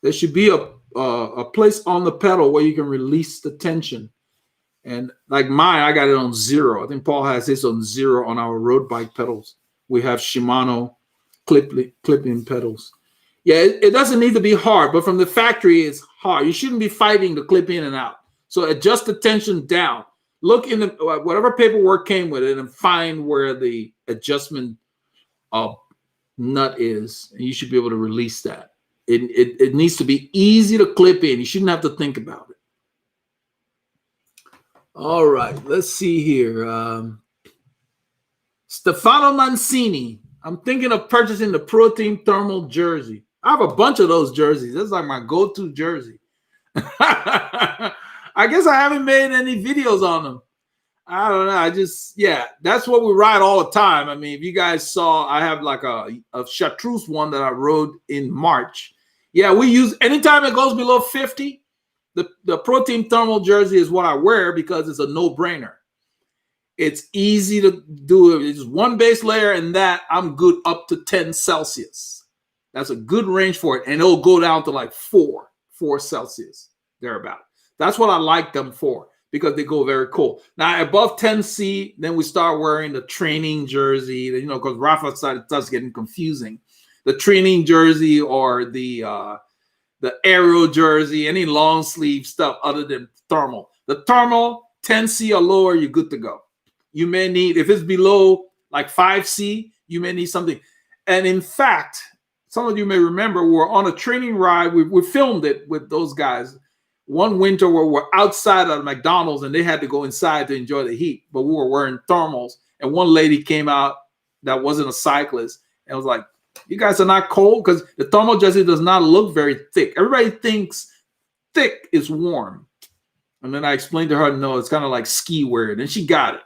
[SPEAKER 1] There should be a place on the pedal where you can release the tension. And like mine, I got it on 0. I think Paul has his on 0 on our road bike pedals. We have Shimano clipping pedals. Yeah, it doesn't need to be hard, but from the factory, it's hard. You shouldn't be fighting to clip in and out. So adjust the tension down. Look in the whatever paperwork came with it and find where the adjustment nut is, and you should be able to release that. It needs to be easy to clip in. You shouldn't have to think about it. All right, let's see here. Stefano Mancini. I'm thinking of purchasing the Protein Thermal jersey. I have a bunch of those jerseys. That's like my go-to jersey. I guess I haven't made any videos on them. I don't know. Yeah, that's what we ride all the time. I mean, if you guys saw, I have like a chartreuse one that I rode in March. Yeah, we use, anytime it goes below 50, the Protein Thermal jersey is what I wear because it's a no-brainer. It's easy to do it. It's one base layer, and that I'm good up to 10 Celsius. That's a good range for it. And it'll go down to like 4 Celsius, thereabout. That's what I like them for, because they go very cold. Now, above 10C, then we start wearing the training jersey, because Rafa side it starts getting confusing. The training jersey or the aero jersey, any long sleeve stuff other than thermal. The thermal, 10C or lower, you're good to go. You may need, if it's below like 5C, you may need something. And in fact, some of you may remember we were on a training ride. We filmed it with those guys one winter where we're outside of McDonald's and they had to go inside to enjoy the heat, but we were wearing thermals. And one lady came out that wasn't a cyclist and was like, "You guys are not cold?" Because the thermal jersey does not look very thick. Everybody thinks thick is warm. And then I explained to her, no, it's kind of like ski wear. And she got it.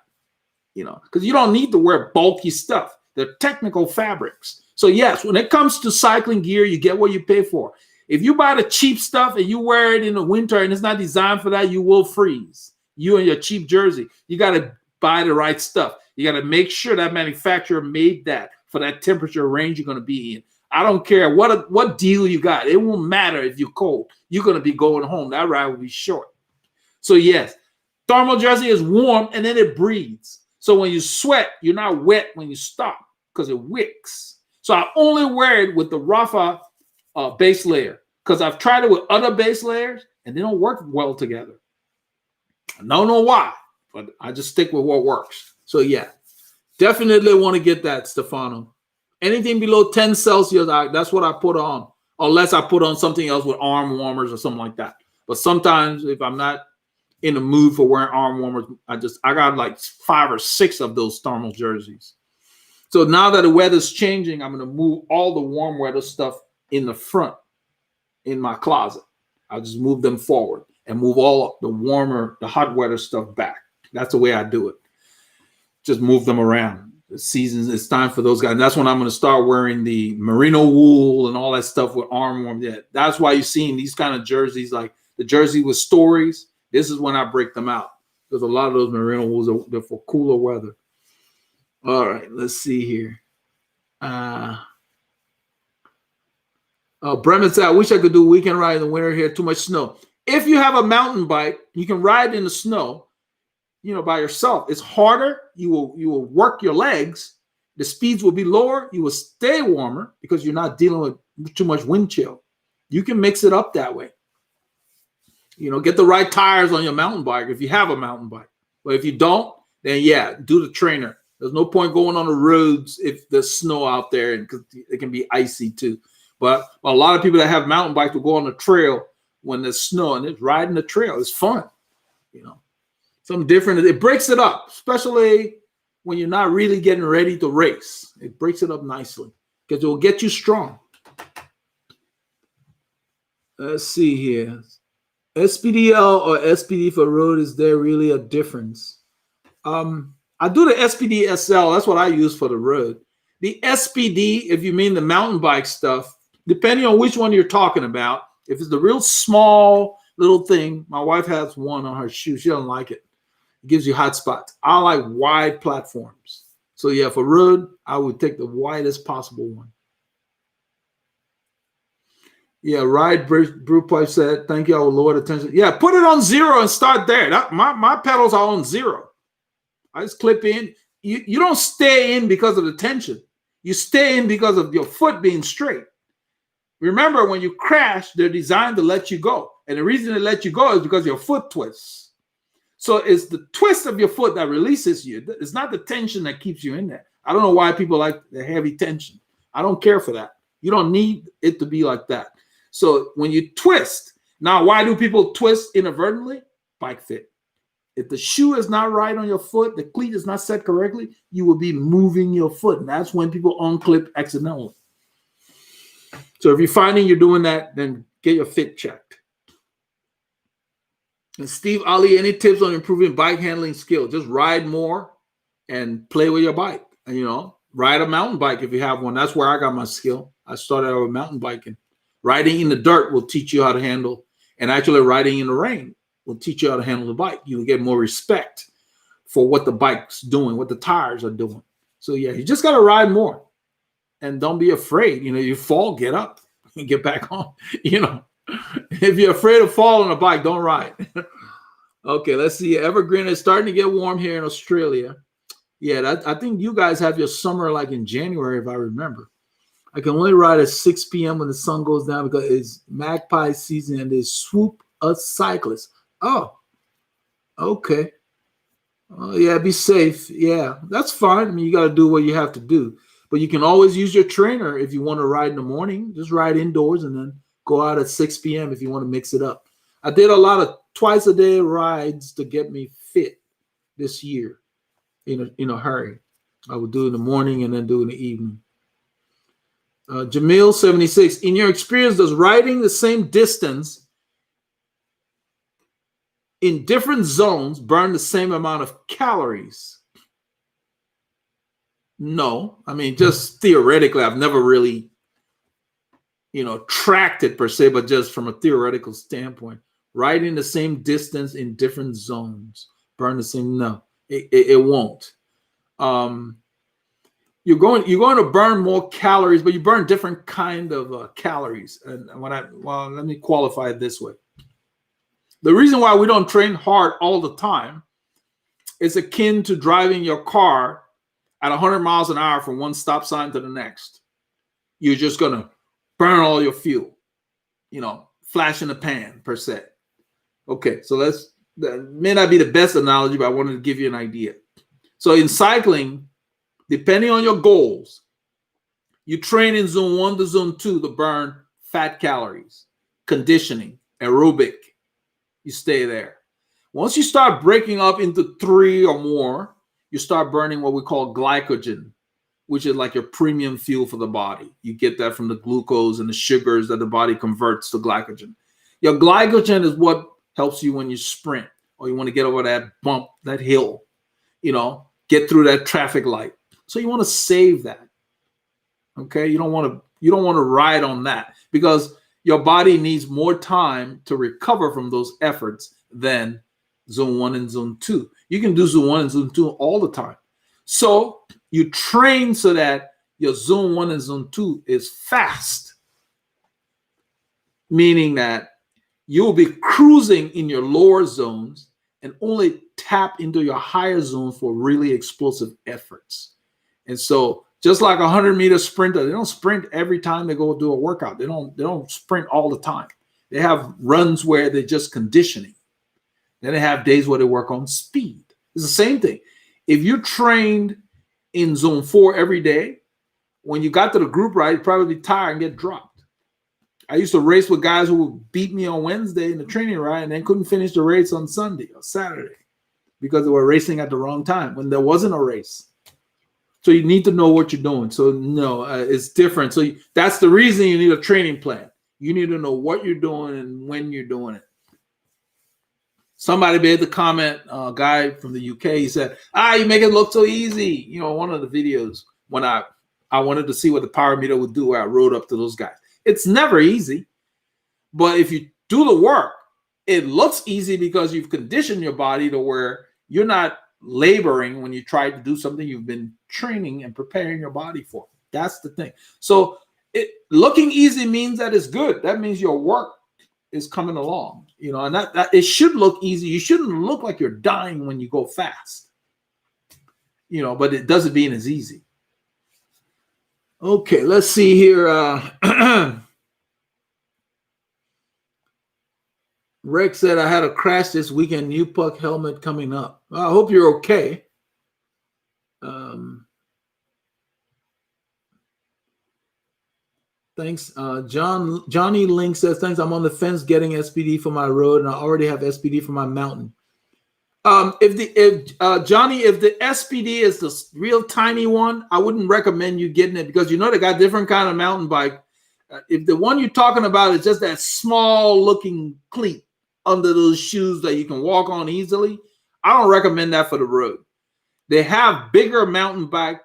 [SPEAKER 1] Because you don't need to wear bulky stuff. They're technical fabrics. So yes, when it comes to cycling gear, you get what you pay for. If you buy the cheap stuff and you wear it in the winter and it's not designed for that, you will freeze. You and your cheap jersey. You got to buy the right stuff. You got to make sure that manufacturer made that for that temperature range you're going to be in. I don't care what deal you got. It won't matter if you're cold. You're going to be going home. That ride will be short. So yes, thermal jersey is warm and then it breathes. So when you sweat, you're not wet when you stop because it wicks. So I only wear it with the Rafa base layer because I've tried it with other base layers and they don't work well together. I don't know why, but I just stick with what works. So yeah, definitely want to get that, Stefano. Anything below 10 Celsius, that's what I put on, unless I put on something else with arm warmers or something like that. But sometimes if I'm not in the mood for wearing arm warmers, I got like 5 or 6 of those thermal jerseys. So now that the weather's changing, I'm going to move all the warm weather stuff in the front in my closet. I'll just move them forward and move all the hot weather stuff back. That's the way I do it. Just move them around. The seasons, it's time for those guys. And that's when I'm going to start wearing the merino wool and all that stuff with arm warm. Yeah, that's why you're seeing these kind of jerseys, like the jersey with stories. This is when I break them out. Because a lot of those merino wools are for cooler weather. All right, let's see here. Bremen said, I wish I could do a weekend ride in the winter here. Too much snow. If you have a mountain bike, you can ride in the snow, by yourself. It's harder. You will work your legs. The speeds will be lower. You will stay warmer because you're not dealing with too much wind chill. You can mix it up that way. Get the right tires on your mountain bike if you have a mountain bike. But if you don't, then yeah, do the trainer. There's no point going on the roads if there's snow out there, and it can be icy too. But a lot of people that have mountain bikes will go on the trail when there's snow, and it's riding the trail. It's fun, something different. It breaks it up, especially when you're not really getting ready to race. It breaks it up nicely because it will get you strong. Let's see here. SPDL or SPD for road, is there really a difference? I do the SPD SL. That's what I use for the road. The SPD, if you mean the mountain bike stuff, depending on which one you're talking about, if it's the real small little thing, my wife has one on her shoe. She doesn't like it. It gives you hot spots. I like wide platforms. So yeah, for road, I would take the widest possible one. Yeah, Ride Brewpipe said, thank you, I will lower the tension. Yeah, put it on 0 and start there. My pedals are on 0. I just clip in. You don't stay in because of the tension. You stay in because of your foot being straight. Remember, when you crash, they're designed to let you go. And the reason they let you go is because your foot twists. So it's the twist of your foot that releases you. It's not the tension that keeps you in there. I don't know why people like the heavy tension. I don't care for that. You don't need it to be like that. So when you twist, now why do people twist inadvertently? Bike fit. If the shoe is not right on your foot, the cleat is not set correctly, you will be moving your foot. And that's when people unclip accidentally. So if you're finding you're doing that, then get your fit checked. And Steve Ali, any tips on improving bike handling skill? Just ride more and play with your bike. And, ride a mountain bike if you have one. That's where I got my skill. I started out with mountain biking. Riding in the dirt will teach you how to handle, and actually riding in the rain will teach you how to handle the bike. You will get more respect for what the bike's doing, what the tires are doing. So yeah, you just got to ride more, and don't be afraid. You fall, get up and get back on. If you're afraid of falling on a bike, don't ride. Okay, let's see. Evergreen is starting to get warm here in Australia. Yeah, I think you guys have your summer like in January, if I remember. I can only ride at 6 p.m. when the sun goes down because it's magpie season and they swoop a cyclist. Oh, okay. Oh, yeah, be safe. Yeah, that's fine. I mean, you got to do what you have to do. But you can always use your trainer if you want to ride in the morning. Just ride indoors and then go out at 6 p.m. if you want to mix it up. I did a lot of twice-a-day rides to get me fit this year in a hurry. I would do it in the morning and then do it in the evening. Jamil 76, in your experience, does riding the same distance in different zones burn the same amount of calories? No. I mean, just theoretically, I've never really, tracked it per se, but just from a theoretical standpoint, riding the same distance in different zones burn the same. No, it won't. You're going to burn more calories, but you burn different kind of calories. And let me qualify it this way. The reason why we don't train hard all the time is akin to driving your car at 100 miles an hour from one stop sign to the next. You're just going to burn all your fuel, flash in the pan per se. Okay, so that may not be the best analogy, but I wanted to give you an idea. So in cycling, depending on your goals, you train in zone 1 to zone 2 to burn fat calories, conditioning, aerobic. You stay there. Once you start breaking up into 3 or more, you start burning what we call glycogen, which is like your premium fuel for the body. You get that from the glucose and the sugars that the body converts to glycogen. Your glycogen is what helps you when you sprint or you want to get over that bump, that hill, get through that traffic light. So you want to save that. Okay, you don't want to ride on that because your body needs more time to recover from those efforts than zone 1 and zone 2. You can do zone 1 and zone 2 all the time. So you train so that your zone 1 and zone 2 is fast, meaning that you'll be cruising in your lower zones and only tap into your higher zones for really explosive efforts. And so just like a 100-meter sprinter, they don't sprint every time they go do a workout. They don't sprint all the time. They have runs where they're just conditioning. Then they have days where they work on speed. It's the same thing. If you trained in zone 4 every day, when you got to the group ride, you'd probably be tired and get dropped. I used to race with guys who would beat me on Wednesday in the training ride and then couldn't finish the race on Sunday or Saturday because they were racing at the wrong time when there wasn't a race. So you need to know what you're doing. So no, it's different. So that's the reason you need a training plan. You need to know what you're doing and when you're doing it. Somebody made the comment, a guy from the UK, he said, you make it look so easy. You know, one of the videos when I wanted to see what the power meter would do, I rode up to those guys. It's never easy, but if you do the work, it looks easy because you've conditioned your body to where you're not laboring when you try to do something you've been training and preparing your body for. That's the thing. So looking easy means that it's good. That means your work is coming along, you know, and that it should look easy. You shouldn't look like you're dying when you go fast, you know, but it doesn't mean it's easy. Okay, let's see here. Rex said, I had a crash this weekend, new puck helmet coming up. I hope you're okay. Thanks. Johnny Link says, thanks. I'm on the fence getting SPD for my road, and I already have SPD for my mountain. Johnny, if the SPD is the real tiny one, I wouldn't recommend you getting it because you know they got different kind of mountain bike. If the one you're talking about is just that small looking cleat under those shoes that you can walk on easily, I don't recommend that for the road. They have bigger mountain bike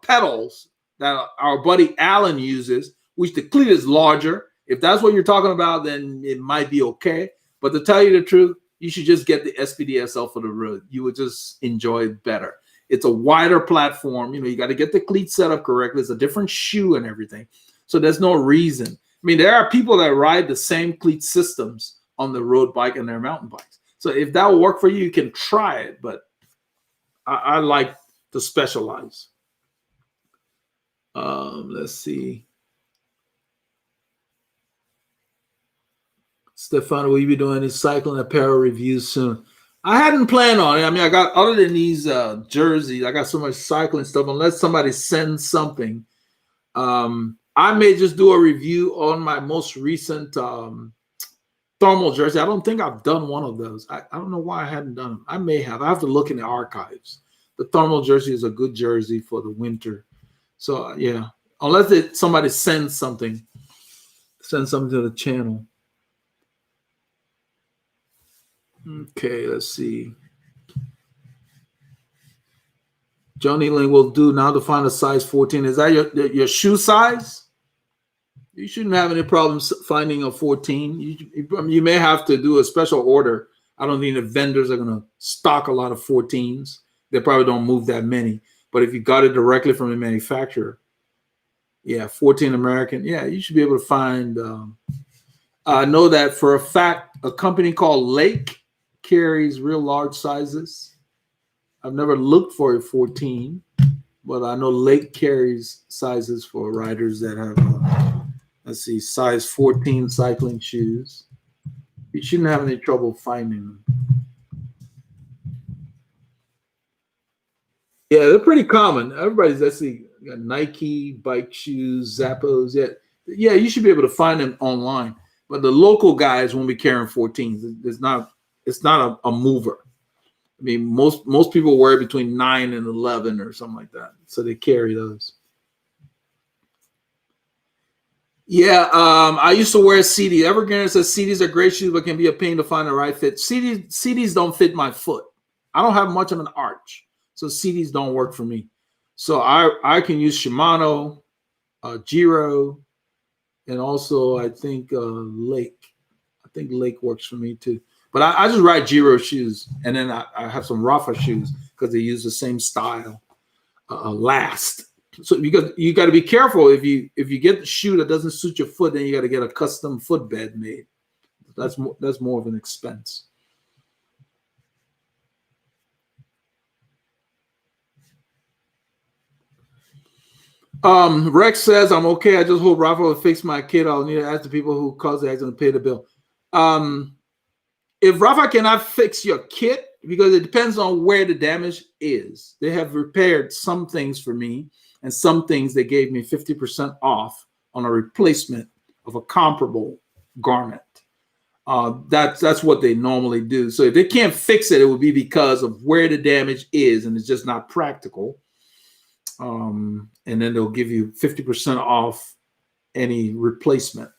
[SPEAKER 1] pedals that our buddy Alan uses, which the cleat is larger. If that's what you're talking about, then it might be okay. But to tell you the truth, you should just get the SPD SL for the road. You would just enjoy it better. It's a wider platform. You know, you got to get the cleat set up correctly. It's a different shoe and everything. So there's no reason. I mean, there are people that ride the same cleat systems on the road bike and their mountain bikes. So if that will work for you, you can try it. But I like to specialize. Let's see. Stefano, will you be doing any cycling apparel reviews soon? I hadn't planned on it. I mean, I got, other than these jerseys, I got so much cycling stuff. Unless somebody sends something, I may just do a review on my most recent thermal jersey. I don't think I've done one of those. I don't know why I hadn't done them. I may have. I have to look in the archives. The thermal jersey is a good jersey for the winter. So, yeah, unless somebody sends something to the channel. Okay, let's see. Johnny Link will do now to find a size 14. Is that your shoe size? You shouldn't have any problems finding a 14. You may have to do a special order. I don't think the vendors are going to stock a lot of 14s. They probably don't move that many. But if you got it directly from the manufacturer, yeah, 14 American, yeah, you should be able to find. I know that for a fact, a company called Lake carries real large sizes. I've never looked for a 14, but I know Lake carries sizes for riders that have, let's see, size 14 cycling shoes. You shouldn't have any trouble finding them. Yeah, they're pretty common. Everybody's, let's see, got Nike, bike shoes, Zappos. Yeah, you should be able to find them online. But the local guys won't be carrying 14s. It's not a mover. I mean, most people wear between 9 and 11 or something like that. So they carry those. Yeah, I used to wear CD. Evergreen says CDs are great shoes, but can be a pain to find the right fit. CDs don't fit my foot. I don't have much of an arch, so CDs don't work for me. So I can use Shimano, Giro, and also I think Lake. I think Lake works for me too. But I just ride Giro shoes, and then I have some Rafa shoes because they use the same style. Last, so because you got to be careful if you get the shoe that doesn't suit your foot, then you got to get a custom footbed made. That's more of an expense. Rex says, I'm okay. I just hope Rafa will fix my kit. I'll need to ask the people who caused the accident to pay the bill. If Rafa cannot fix your kit, because it depends on where the damage is. They have repaired some things for me, and some things they gave me 50% off on a replacement of a comparable garment. That's what they normally do. So if they can't fix it, it would be because of where the damage is, and it's just not practical. And then they'll give you 50% off any replacement.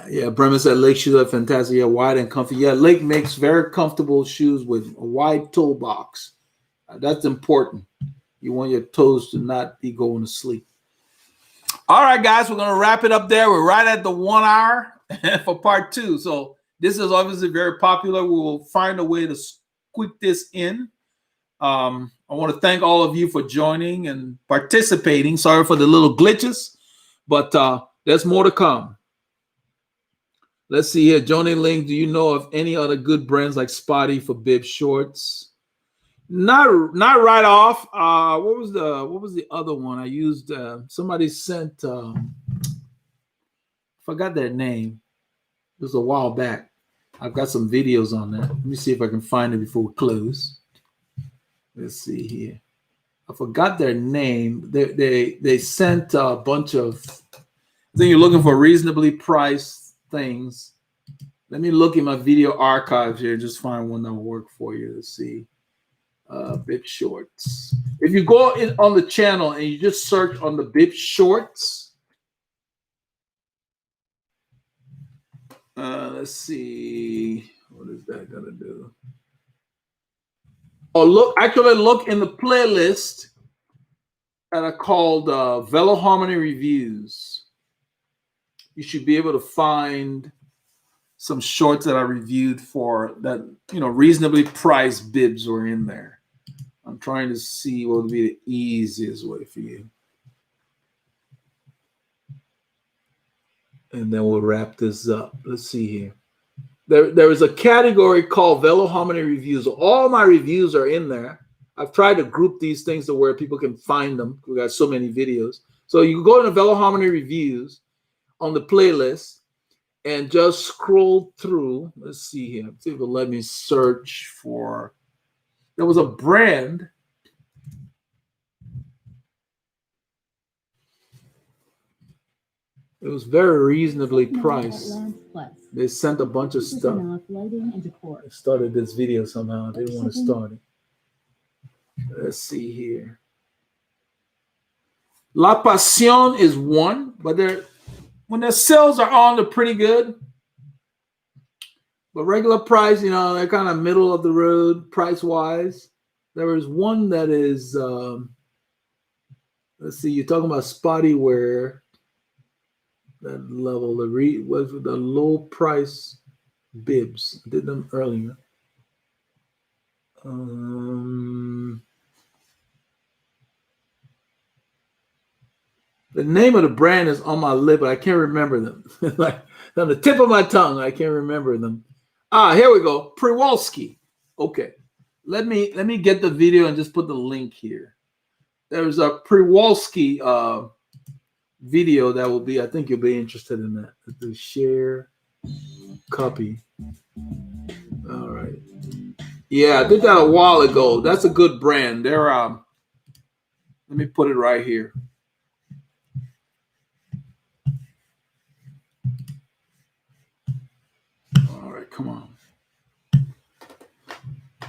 [SPEAKER 1] Yeah. Bremen said Lake shoes are fantastic. Yeah, wide and comfy. Yeah, Lake makes very comfortable shoes with a wide toe box. That's important. You want your toes to not be going to sleep. All right, guys, we're going to wrap it up there. We're right at the 1 hour for part 2. So this is obviously very popular. We will find a way to squeak this in. I want to thank all of you for joining and participating. Sorry for the little glitches, but there's more to come. Let's see here. Joni Ling, do you know of any other good brands like Spotty for bib shorts? Not right off. What was the other one I used? Somebody sent. Forgot their name. It was a while back. I've got some videos on that. Let me see if I can find it before we close. Let's see here. I forgot their name. They sent a bunch of. I think you're looking for reasonably priced things. Let me look in my video archives here. Just find one that will work for you. Let's see. Bib shorts. If you go in on the channel and you just search on the bib shorts, let's see, what is that gonna do? Oh, look in the playlist that are called Veloharmony reviews. You should be able to find some shorts that I reviewed for that, reasonably priced bibs were in there. I'm trying to see what would be the easiest way for you. And then we'll wrap this up. Let's see here. There is a category called Veloharmony reviews. All my reviews are in there. I've tried to group these things to where people can find them. We got so many videos. So you can go to Veloharmony reviews on the playlist and just scroll through. Let's see here. See if it'll let me search for. There was a brand. It was very reasonably priced. They sent a bunch of stuff. I started this video somehow. I didn't want to start it. Let's see here. La Passion is one, but when their sales are on, they're pretty good. But regular price, they're kind of middle of the road price-wise. There is one that is, let's see, you're talking about Spotty wear. That level, was the low price bibs. I did them earlier. The name of the brand is on my lip, but I can't remember them. Like on the tip of my tongue, I can't remember them. Here we go. Przewalski. Okay. Let me get the video and just put the link here. There's a Przewalski video that will be, I think you'll be interested in that. The share copy. All right. Yeah, I did that a while ago. That's a good brand. They're let me put it right here. All right, come on.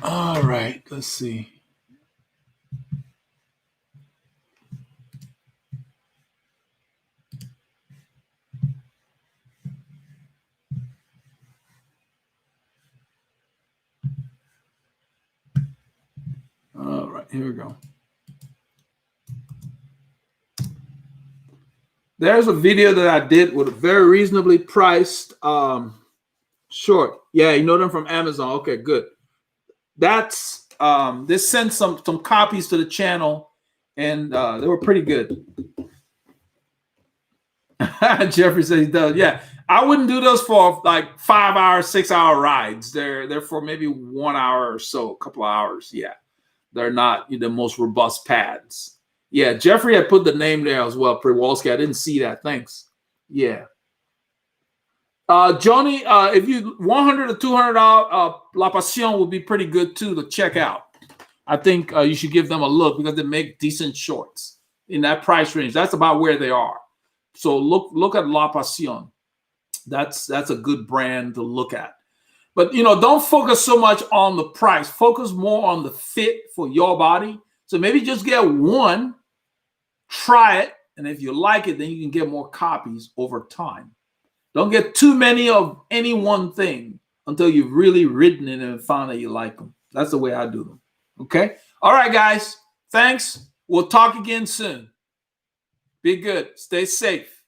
[SPEAKER 1] All right, let's see. All right, here we go. There's a video that I did with a very reasonably priced short. Yeah, you know them from Amazon. Okay, good. That's they sent some copies to the channel, and they were pretty good. Jeffrey says he does. Yeah, I wouldn't do those for like 5 hour, 6 hour rides. They're for maybe 1 hour or so, a couple of hours. Yeah, they're not the most robust pads. Yeah, Jeffrey had put the name there as well. Przewalski. I didn't see that. Thanks. Yeah. Johnny, if you $100 or $200 La Passion would be pretty good too to check out. I think you should give them a look because they make decent shorts in that price range. That's about where they are. So look at La Passion. That's a good brand to look at. But don't focus so much on the price. Focus more on the fit for your body. So maybe just get one, try it, and if you like it, then you can get more copies over time. Don't get too many of any one thing until you've really ridden it and found that you like them. That's the way I do them. Okay? All right, guys. Thanks. We'll talk again soon. Be good. Stay safe.